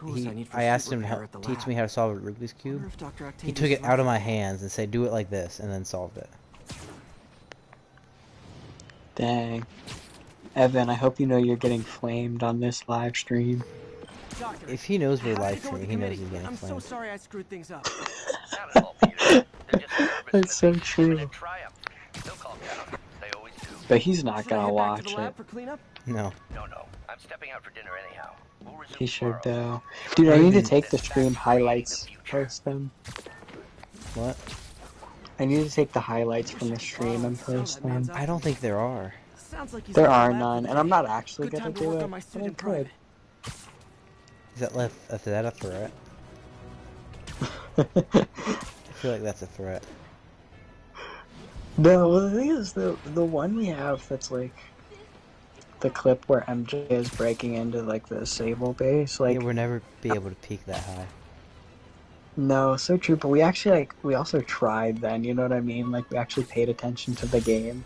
asked him to teach me how to solve a Rubik's Cube, he took it out of my hands and said, do it like this, and then solved it. Dang. Evan, I hope you know you're getting flamed on this live stream. If he knows we're live streaming, he knows he's getting I'm flamed. so sorry I screwed things up. That's so true. But he's not gonna watch it. No. No. I'm stepping out for dinner anyhow. He should though. Dude, I need to take the stream highlights, post them. What? I need to take the highlights from the stream and post them. I don't think there are. There are none, and I'm not actually gonna do it, but I could. Is that a threat? I feel like that's a threat. No, well, the thing is, the one we have that's like the clip where MJ is breaking into like the Sable base. Like, yeah, we'll never be able to peek that high. No, so true. But we actually we also tried then. You know what I mean? Like we actually paid attention to the game.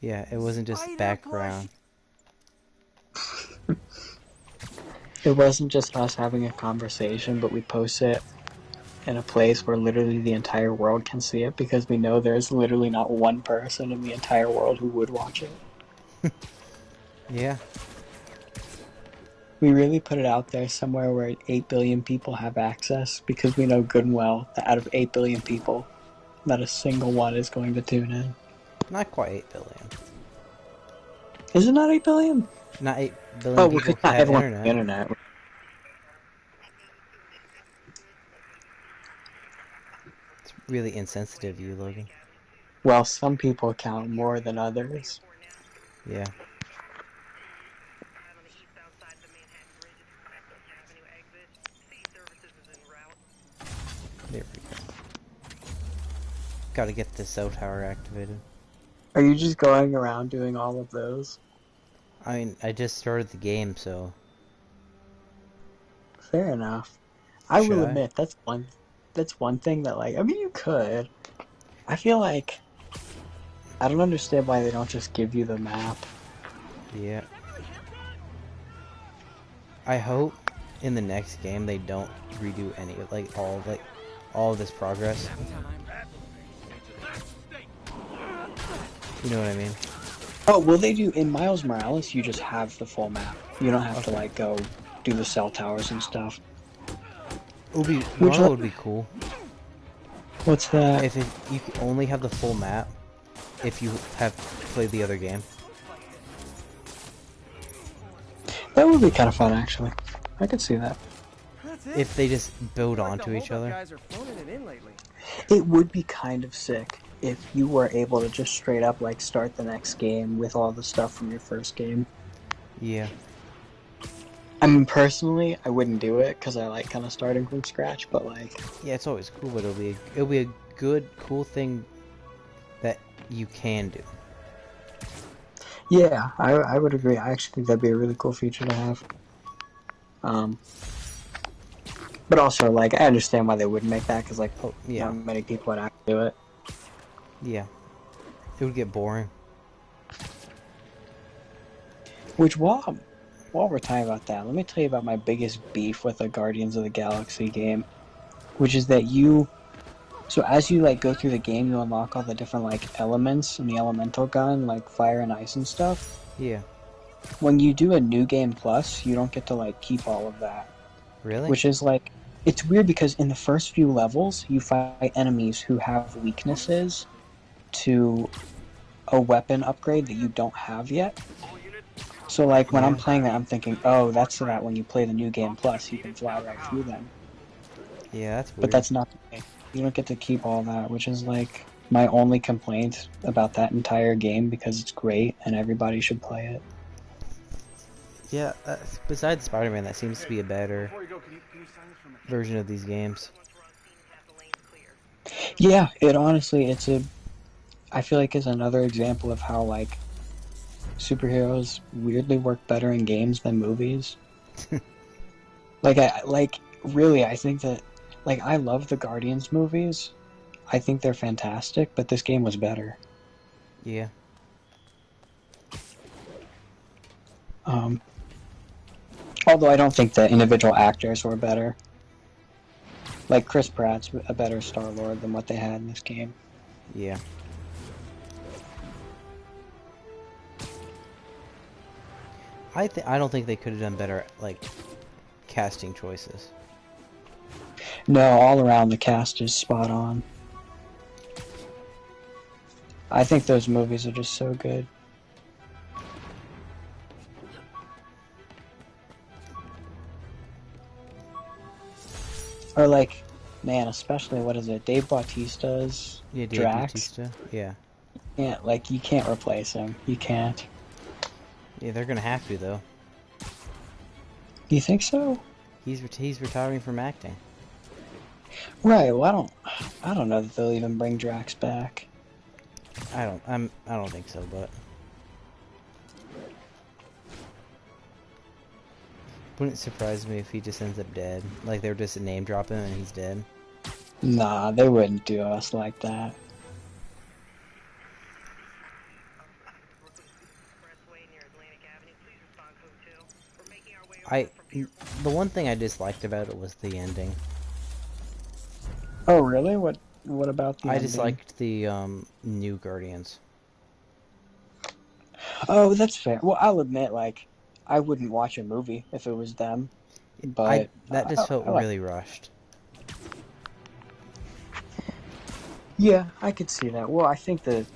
Yeah, it wasn't just background. It wasn't just us having a conversation, but we post it in a place where literally the entire world can see it because we know there's literally not one person in the entire world who would watch it. Yeah. We really put it out there somewhere where 8 billion people have access because we know good and well that out of 8 billion people, not a single one is going to tune in. Not quite 8 billion. Is it not 8 billion? Not 8 billion people not have everyone internet. has internet. It's really insensitive of you, Logan. Well, some people count more than others. Yeah. There we go. Gotta get the cell tower activated. Are you just going around doing all of those? I mean, I just started the game, so... Fair enough. I will admit, that's one thing that, like, I mean, you could. I feel like... I don't understand why they don't just give you the map. Yeah. I hope in the next game they don't redo any, all of this progress. You know what I mean? Oh, will they do in Miles Morales? You just have the full map. You don't have to like go do the cell towers and stuff. Which would be cool. What's that? If you could only have the full map, if you have played the other game. That would be kind of fun, actually. I could see that. If they just build onto each other. It would be kind of sick if you were able to just straight up like start the next game with all the stuff from your first game. Yeah. I mean, personally, I wouldn't do it because I like kind of starting from scratch. But like, yeah, it's always cool. But it'll be a good, cool thing that you can do. Yeah, I would agree. I actually think that'd be a really cool feature to have. But also, like, I understand why they wouldn't make that, because, like, not many people would actually do it. Yeah. It would get boring. Which, while we're talking about that, let me tell you about my biggest beef with the Guardians of the Galaxy game. Which is that so as you, like, go through the game, you unlock all the different, like, elements in the elemental gun, like fire and ice and stuff. Yeah. When you do a New Game Plus, you don't get to, like, keep all of that. Really? Which is, like, it's weird because in the first few levels, you fight enemies who have weaknesses to a weapon upgrade that you don't have yet. So, like, when I'm playing that, I'm thinking, oh, that's so that when you play the New Game Plus, you can fly right through them. Yeah, that's weird. But that's not the case. You don't get to keep all that, which is, like, my only complaint about that entire game because it's great and everybody should play it. Yeah, besides Spider-Man, that seems to be a better version of these games. Yeah, it honestly, I feel like it's another example of how, like, superheroes weirdly work better in games than movies. Really, I think that, like, I love the Guardians movies. I think they're fantastic, but this game was better. Yeah. Although I don't think the individual actors were better. Like, Chris Pratt's a better Star-Lord than what they had in this game. Yeah. I don't think they could have done better, like, casting choices. No, all around the cast is spot on. I think those movies are just so good. Or like, man, especially, what is it, Dave Bautista's Drax? Bautista, yeah. Yeah, like, you can't replace him. You can't. Yeah, they're gonna have to, though. You think so? He's retiring from acting. Right, well, I don't know that they'll even bring Drax back. I don't think so, but Wouldn't surprise me if he just ends up dead. Like they're just name dropping and he's dead. Nah, they wouldn't do us like that. The one thing I disliked about it was the ending. Oh really? What about the I ending? disliked the new Guardians. Oh, that's fair. Well, I'll admit, like, I wouldn't watch a movie if it was them, but that just felt really rushed. Yeah, I could see that. Well, I think the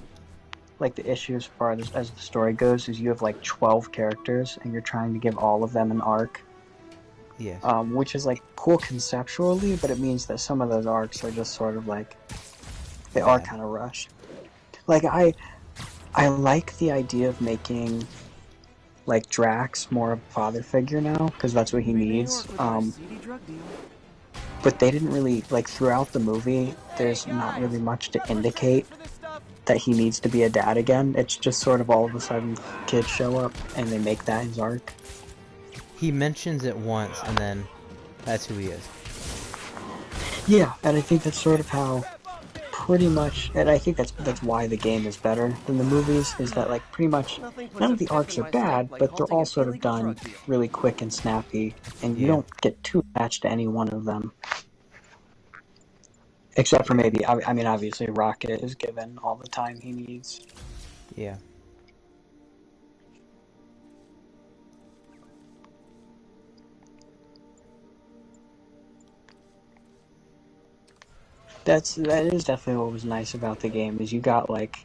issue as far as the story goes is you have like 12 characters and you're trying to give all of them an arc. Yes. Which is like cool conceptually, but it means that some of those arcs are just sort of like they are kind of rushed. Like I like the idea of making like Drax more of a father figure now because that's what he needs. But they didn't really like throughout the movie. There's not really much to indicate that he needs to be a dad again. It's just sort of all of a sudden kids show up and they make that his arc. He mentions it once and then that's who he is. Yeah, and I think that's sort of how pretty much, and I think that's why the game is better than the movies, is that like pretty much none of the arcs are bad, but they're all sort of done really quick and snappy, and you don't get too attached to any one of them. Except for maybe, I mean, obviously Rocket is given all the time he needs. Yeah. That is definitely what was nice about the game, is you got like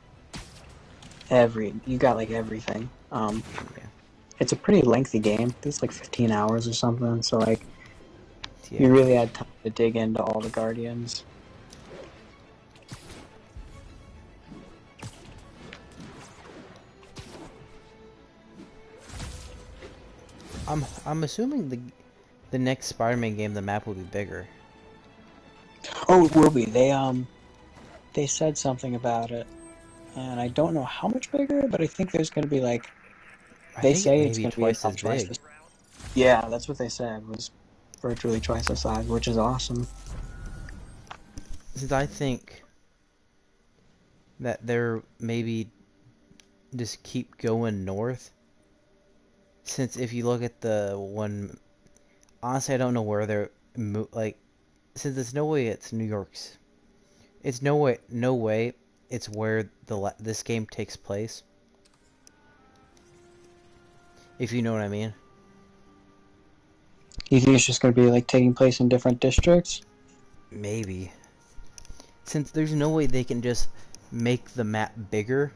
everything. It's a pretty lengthy game. It's like 15 hours or something, so like you really had time to dig into all the Guardians. I'm assuming the next Spider-Man game the map will be bigger. Oh, it will be. They said something about it, and I don't know how much bigger, but I think there's going to be like they say it's going to be twice as big. Yeah, that's what they said, was virtually twice the size, which is awesome. Since I think that they're maybe just keep going north. Since if you look at the one, honestly, I don't know where they're like. Since there's no way it's New York's, it's no way it's where this game takes place. If you know what I mean. You think it's just going to be like taking place in different districts? Maybe. Since there's no way they can just make the map bigger.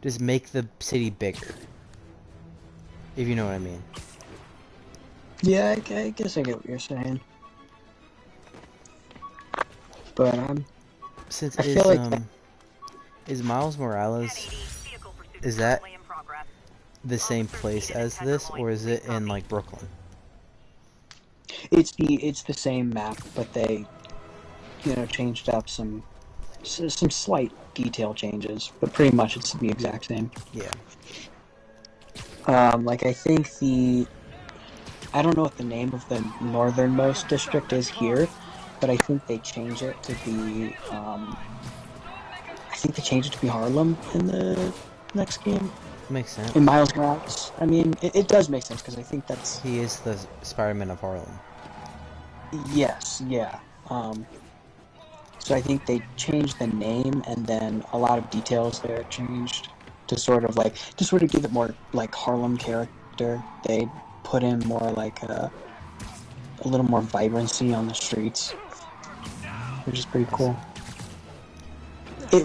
Just make the city bigger. If you know what I mean. Yeah, I guess I get what you're saying. But since I feel like is Miles Morales, is that the same place as this, or is it in like Brooklyn? It's the same map, but they changed up some slight detail changes, but pretty much it's the exact same. Yeah. Like I think I don't know what the name of the northernmost district is here, but I think they changed it to be Harlem in the next game. Makes sense. In Miles Morales. I mean, it does make sense because I think he is the Spider-Man of Harlem. Yes, yeah. So I think they changed the name, and then a lot of details there changed to sort of give it more like Harlem character. They put in more like a little more vibrancy on the streets, which is pretty cool. The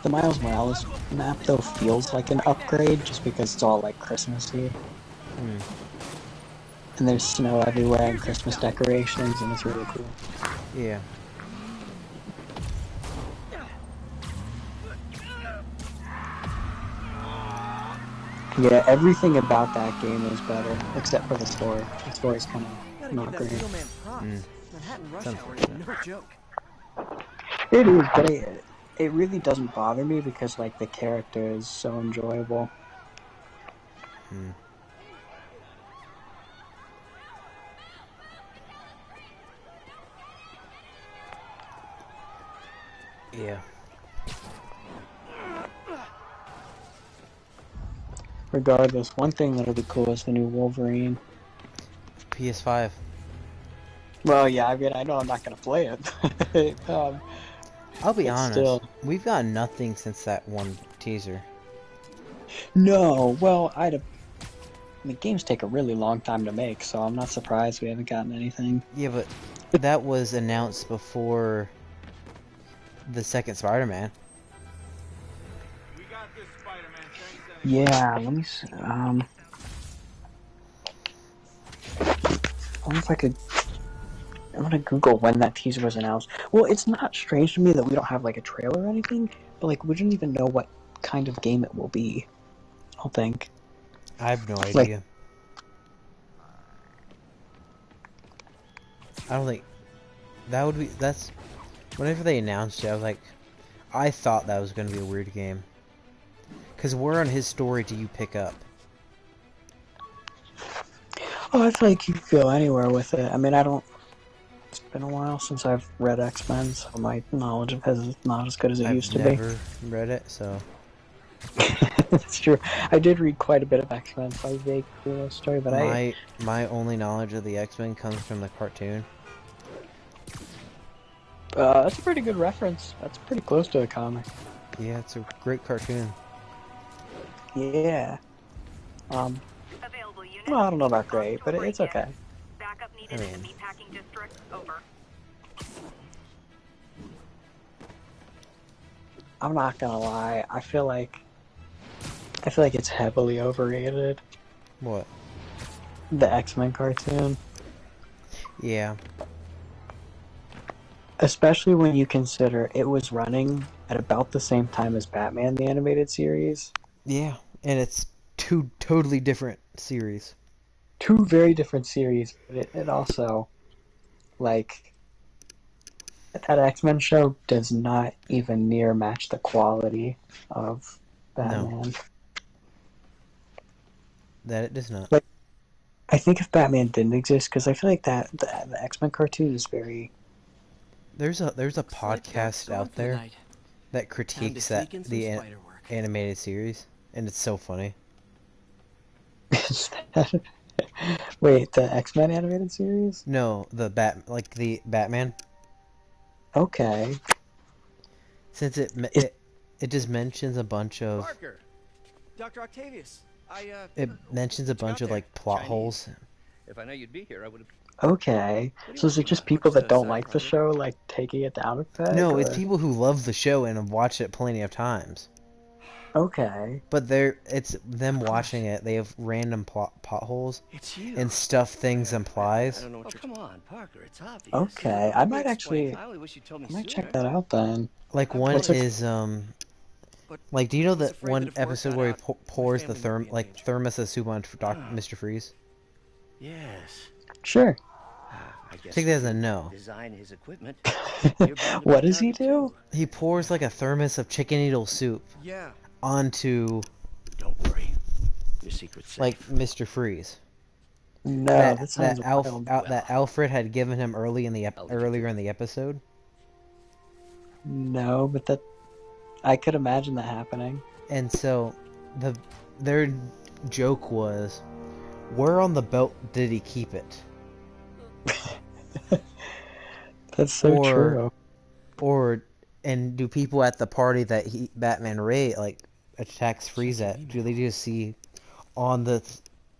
Miles Morales map though feels like an upgrade just because it's all like Christmassy. And there's snow everywhere and Christmas decorations, and it's really cool. Yeah. Yeah, everything about that game is better, except for the story. The story's kind of not great. No joke. It is, but it really doesn't bother me because like the character is so enjoyable. Yeah. Regardless, one thing that'll be cool is the new Wolverine. PS5. Well, yeah, I mean, I know I'm not gonna play it. I'll be but honest. still. We've got nothing since that one teaser. No, well, I mean, games take a really long time to make, so I'm not surprised we haven't gotten anything. Yeah, but that was announced before the second Spider-Man. We got this, Spider-Man. Thanks, Yeah, let me see. I wonder if I could. I'm gonna Google when that teaser was announced. Well, it's not strange to me that we don't have like a trailer or anything, but like we don't even know what kind of game it will be. I don't think. I have no idea. Like, I don't think that would be. That's whenever they announced it, I was like, I thought that was going to be a weird game. Cause where on his story do you pick up? oh, I feel like you could go anywhere with it. I mean, I don't. It's been a while since I've read X-Men, so my knowledge of his is not as good as it used to be. I've never read it, so. It's true. I did read quite a bit of X-Men, so I vaguely know the story, but my only knowledge of the X-Men comes from the cartoon. That's a pretty good reference. That's pretty close to a comic. Yeah, it's a great cartoon. Yeah. Well, I don't know about great, but it's okay. Backup needed in the meatpacking district. Over. I'm not gonna lie. I feel like it's heavily overrated. What? The X-Men cartoon. Yeah. Especially when you consider it was running at about the same time as Batman the Animated Series. Yeah, and it's two totally different series. Two very different series, but it also, like, that X-Men show does not even near match the quality of Batman. No. That it does not. Like, I think if Batman didn't exist, because I feel like that the X-Men cartoon is very... There's a podcast out there that critiques the animated series, and it's so funny. Wait, the X-Men animated series? No, the Batman. Okay. Since it just mentions a bunch of Parker, Dr. Octavius, it mentions a bunch of like plot holes. If I know you'd be here, I would have. Okay. So is it just people that don't like the show, like, taking it down a peg? No, or... it's people who love the show and have watched it plenty of times. Okay. But it's them watching it. They have random potholes and stuff things implies. I don't know what come on, Parker. It's obvious. Okay, I might actually. I wish you told me I might sooner. check that out then. Like one is like, do you know that one episode where he pours the thermos of soup on Mr. Freeze? Yes. Sure. I guess Take that as a no. Design his equipment. What does he do? He pours like a thermos of chicken noodle soup. Yeah. Onto. Don't worry. Your secret's safe. Like Mr. Freeze. No, that sounds wild. That Alfred had given him earlier in the episode. No, but that I could imagine that happening. And so their joke was, where on the belt did he keep it? That's so true. And do people at the party that Batman attacks Freeze at, do they just see on the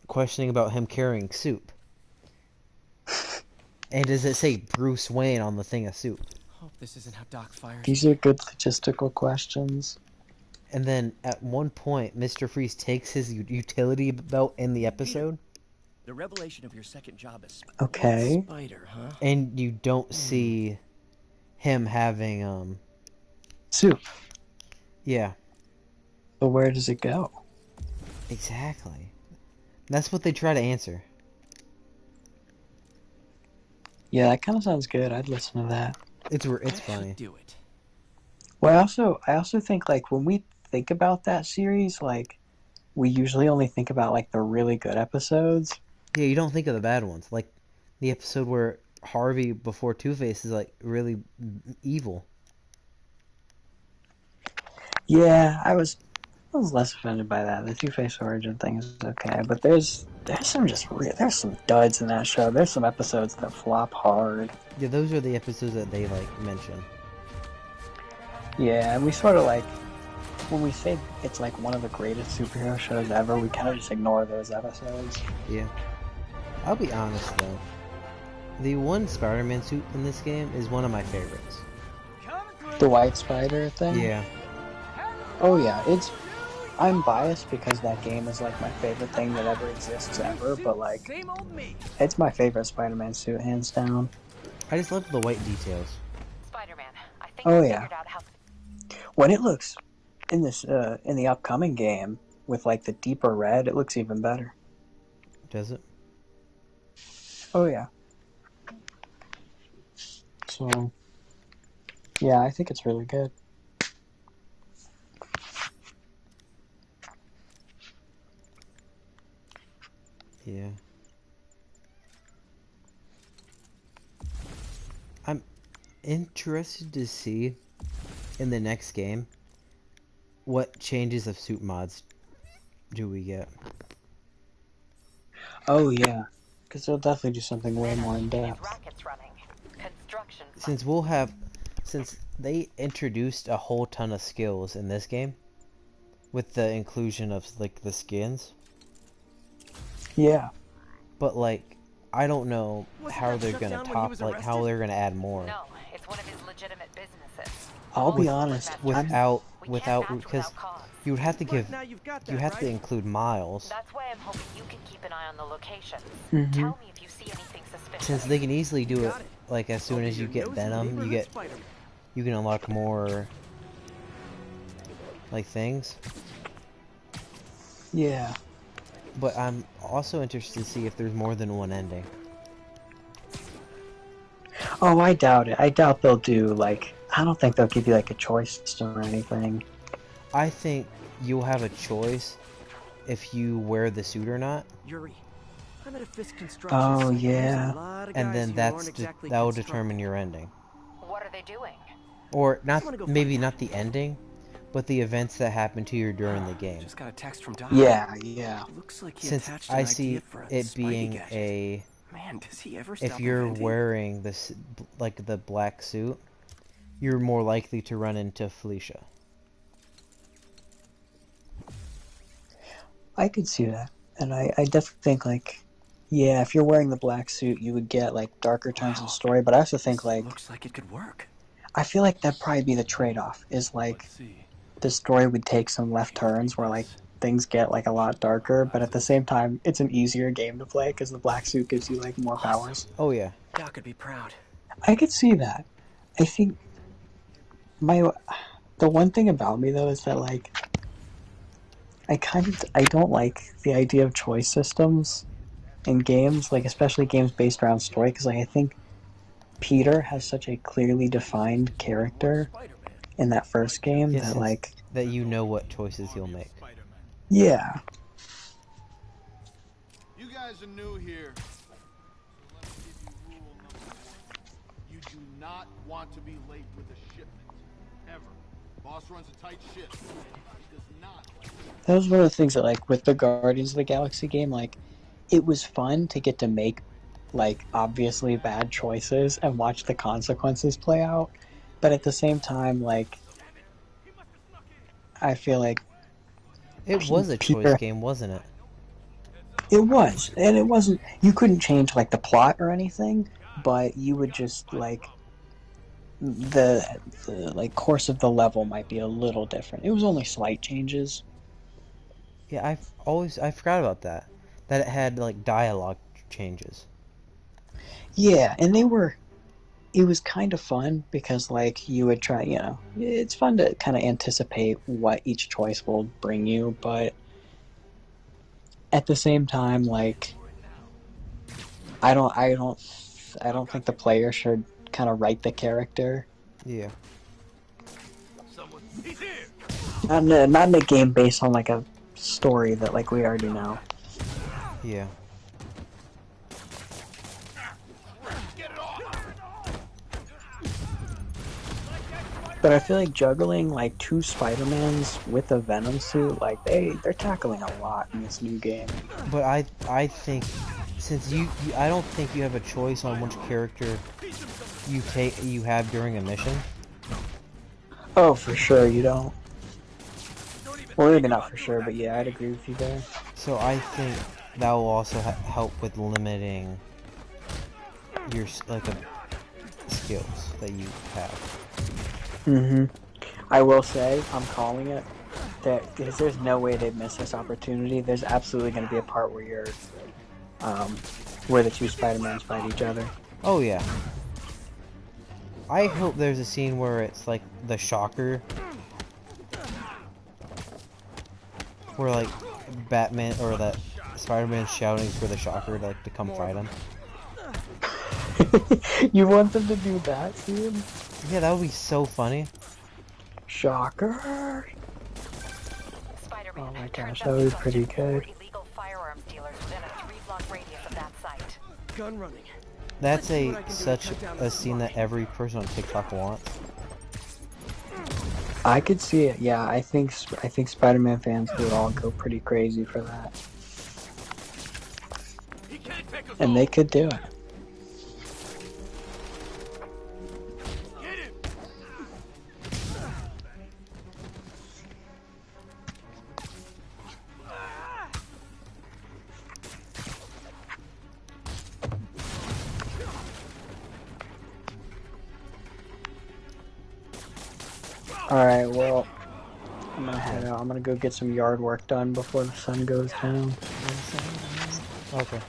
questioning about him carrying soup? And does it say Bruce Wayne on the thing of soup? Hope this isn't how Doc fires. These are good logistical questions. And then at one point, Mr. Freeze takes his utility belt in the episode. The revelation of your second job is okay. Spider, huh? And you don't see him having soup. Yeah. But where does it go? Exactly. That's what they try to answer. Yeah, that kind of sounds good. I'd listen to that. It's funny. Do it. Well, I also think, like, when we think about that series, like, we usually only think about, like, the really good episodes. Yeah, you don't think of the bad ones. Like the episode where Harvey before Two-Face is like really evil. Yeah, I was less offended by that. The Two-Face origin thing is okay, but there's some there's some duds in that show. There's some episodes that flop hard. Yeah, those are the episodes that they like mention. Yeah, and we sort of like when we say it's like one of the greatest superhero shows ever, we kind of just ignore those episodes. Yeah. I'll be honest though. The one Spider-Man suit in this game is one of my favorites. The White Spider thing? Yeah. Oh yeah, I'm biased because that game is like my favorite thing that ever exists ever, but like it's my favorite Spider-Man suit hands down. I just love the white details. Spider-Man, I think Oh I yeah. figured out how. When it looks in this in the upcoming game with like the deeper red, it looks even better. Does it? Oh yeah. So yeah, I think it's really good. Yeah. I'm interested to see in the next game what changes of suit mods do we get. Oh yeah, because they'll definitely do something way more in depth. Since they introduced a whole ton of skills in this game with the inclusion of like the skins. Yeah. But like I don't know how they're gonna top like how they're gonna add more. No, it's one of his legitimate businesses. I'll be honest, without because you would have to include Miles. That's why I'm hoping you can keep an eye on the locations. Mm-hmm. Tell me if you see anything suspicious. Since they can easily do it like as soon as you get Venom, you can unlock more like things. Yeah. But I'm also interested to see if there's more than one ending. Oh, I doubt it. I doubt they'll do like. I don't think they'll give you like a choice system or anything. I think you'll have a choice if you wear the suit or not. Yuri, I'm at a Fisk Construction. Oh yeah. And then that will determine your ending. What are they doing? Or not, maybe not the ending, but the events that happen to you during the game. Just got a text from Doc. Yeah, yeah. Looks like Since I see it being a, man, does he ever if you're wearing this like the black suit, you're more likely to run into Felicia. I could see that, and I definitely think like, yeah, if you're wearing the black suit, you would get like darker turns in the story. But I also think like, looks like it could work. I feel like that'd probably be the trade-off. Is like, the story would take some left turns where like things get like a lot darker, but at the same time, it's an easier game to play because the black suit gives you like more powers. Oh yeah. Doc could be proud. I could see that. I think the one thing about me though is that like I don't like the idea of choice systems in games, like especially games based around story, because like I think Peter has such a clearly defined character in that first game that like that you know what choices he'll make. Yeah. You guys are new here. So let me give you rule number 1. You do not want to be late with a shipment. Ever. Boss runs a tight ship. He does not like That was one of the things that like with the Guardians of the Galaxy game, like it was fun to get to make like obviously bad choices and watch the consequences play out, but at the same time like I feel like it was a choice game, wasn't it? It was, and it wasn't, you couldn't change like the plot or anything, but you would just like the like course of the level might be a little different. It was only slight changes. Yeah, I forgot about that it had like dialogue changes. Yeah, and it was kind of fun because like you would try, you know, it's fun to kind of anticipate what each choice will bring you, but at the same time like I don't think the player should kind of write the character. Yeah. Not in a game based on like a story that like we already know. Yeah. But I feel like juggling like 2 Spider-Mans with a Venom suit, like they're tackling a lot in this new game. But I think since I don't think you have a choice on which character you have during a mission. Oh, for sure you don't. Well, maybe not for sure, but yeah, I'd agree with you there. So I think that will also help with limiting your skills that you have. I will say, I'm calling it, because there's no way they'd miss this opportunity. There's absolutely going to be a part where you're, where the 2 Spider-Mans fight each other. Oh yeah. I hope there's a scene where it's like the Shocker, where like Batman or that Spider-Man's shouting for the Shocker to come fight him. You want them to do that scene? Yeah, that would be so funny. Shocker! Oh my gosh, that would be pretty good. Illegal firearms dealers within a 3-block radius of that site. Gun running. That's such a scene that every person on TikTok wants. I could see it. Yeah, I think Spider-Man fans would all go pretty crazy for that. And they could do it. Alright, well, I'm gonna head out. I'm gonna go get some yard work done before the sun goes down. Okay.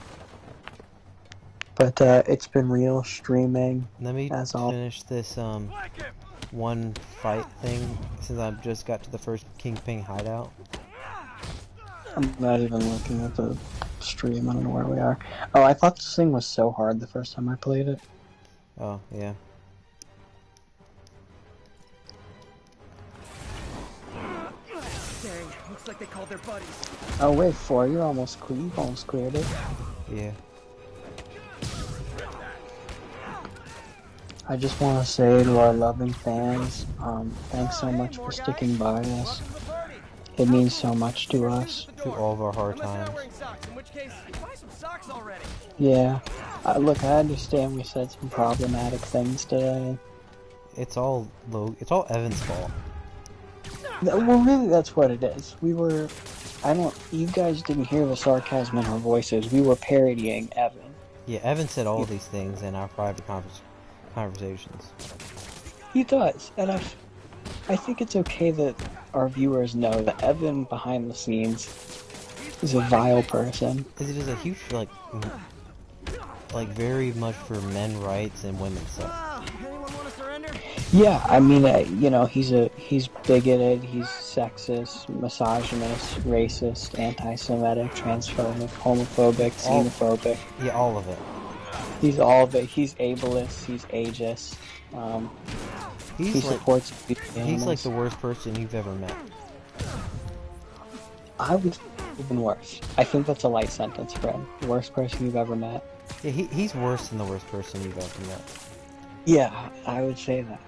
But it's been real streaming. Let me finish this one fight thing since I just got to the first Kingpin hideout. I'm not even looking at the stream. I don't know where we are. Oh, I thought this thing was so hard the first time I played it. Oh, yeah. Dang, looks like they called their buddies. Oh wait, 4, you've almost cleared it. Yeah. I just want to say to our loving fans, thanks so much for sticking by us. It means so much to us. Through all of our hard times. Yeah. Look, I understand we said some problematic things today. It's all Evan's fault. Well, really, that's what it is. You guys didn't hear the sarcasm in our voices. We were parodying Evan. Yeah, Evan said all these things in our private conversations. He does, and I think it's okay that our viewers know that Evan, behind the scenes, is a vile person. Because he does a huge, like very much for men's rights and women's stuff. Yeah, I mean, he's bigoted, he's sexist, misogynist, racist, anti-Semitic, transphobic, homophobic, xenophobic. Yeah, all of it. He's all of it. He's ableist, he's ageist. He supports he's like the worst person you've ever met. I was even worse. I think that's a light sentence, Fred. The worst person you've ever met. Yeah, he's worse than the worst person you've ever met. Yeah, I would say that.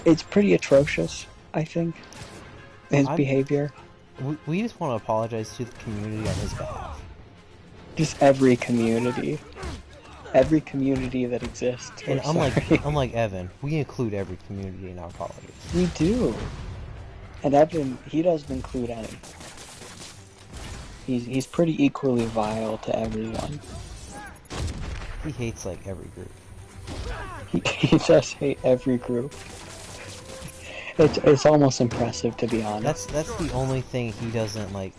It's pretty atrocious, I think, his behavior. We just want to apologize to the community on his behalf. Just every community that exists. And unlike Evan, we include every community in our apologies. We do. And Evan, he doesn't include any. He's pretty equally vile to everyone. He hates like every group. He does hate every group. It's almost impressive, to be honest. That's the only thing he doesn't like.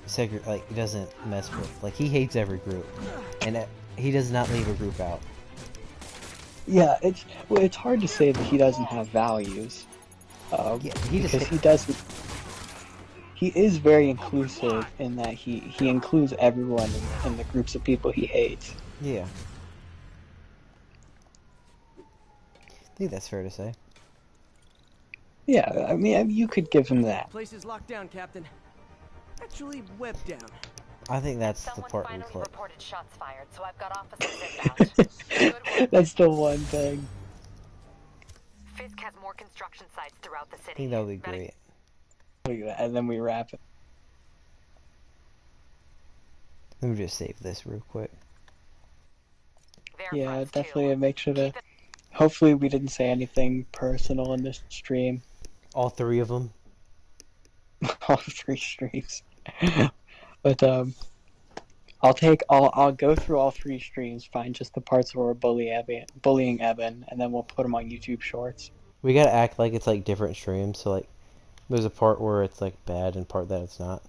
He doesn't mess with. Like, he hates every group, and he does not leave a group out. Yeah, it's hard to say that he doesn't have values. Because he doesn't. He is very inclusive in that he includes everyone in the groups of people he hates. Yeah. I think that's fair to say. Yeah, I mean, you could give him that. Place is locked down, Captain. Actually, webbed down. I think that's the Someone part we finally clip. reported shots fired, so I've got officers inbound. Good work. That's the one thing. Fisk has more construction sites throughout the I city. think that would be great. And then we wrap it. Let me just save this real quick. Yeah, definitely make sure to... Hopefully we didn't say anything personal in this stream. All three of them? All 3 streams. But, I'll go through all 3 streams, find just the parts where we're bullying Evan, and then we'll put them on YouTube Shorts. We gotta act like it's like different streams, so like, there's a part where it's like bad and part that it's not.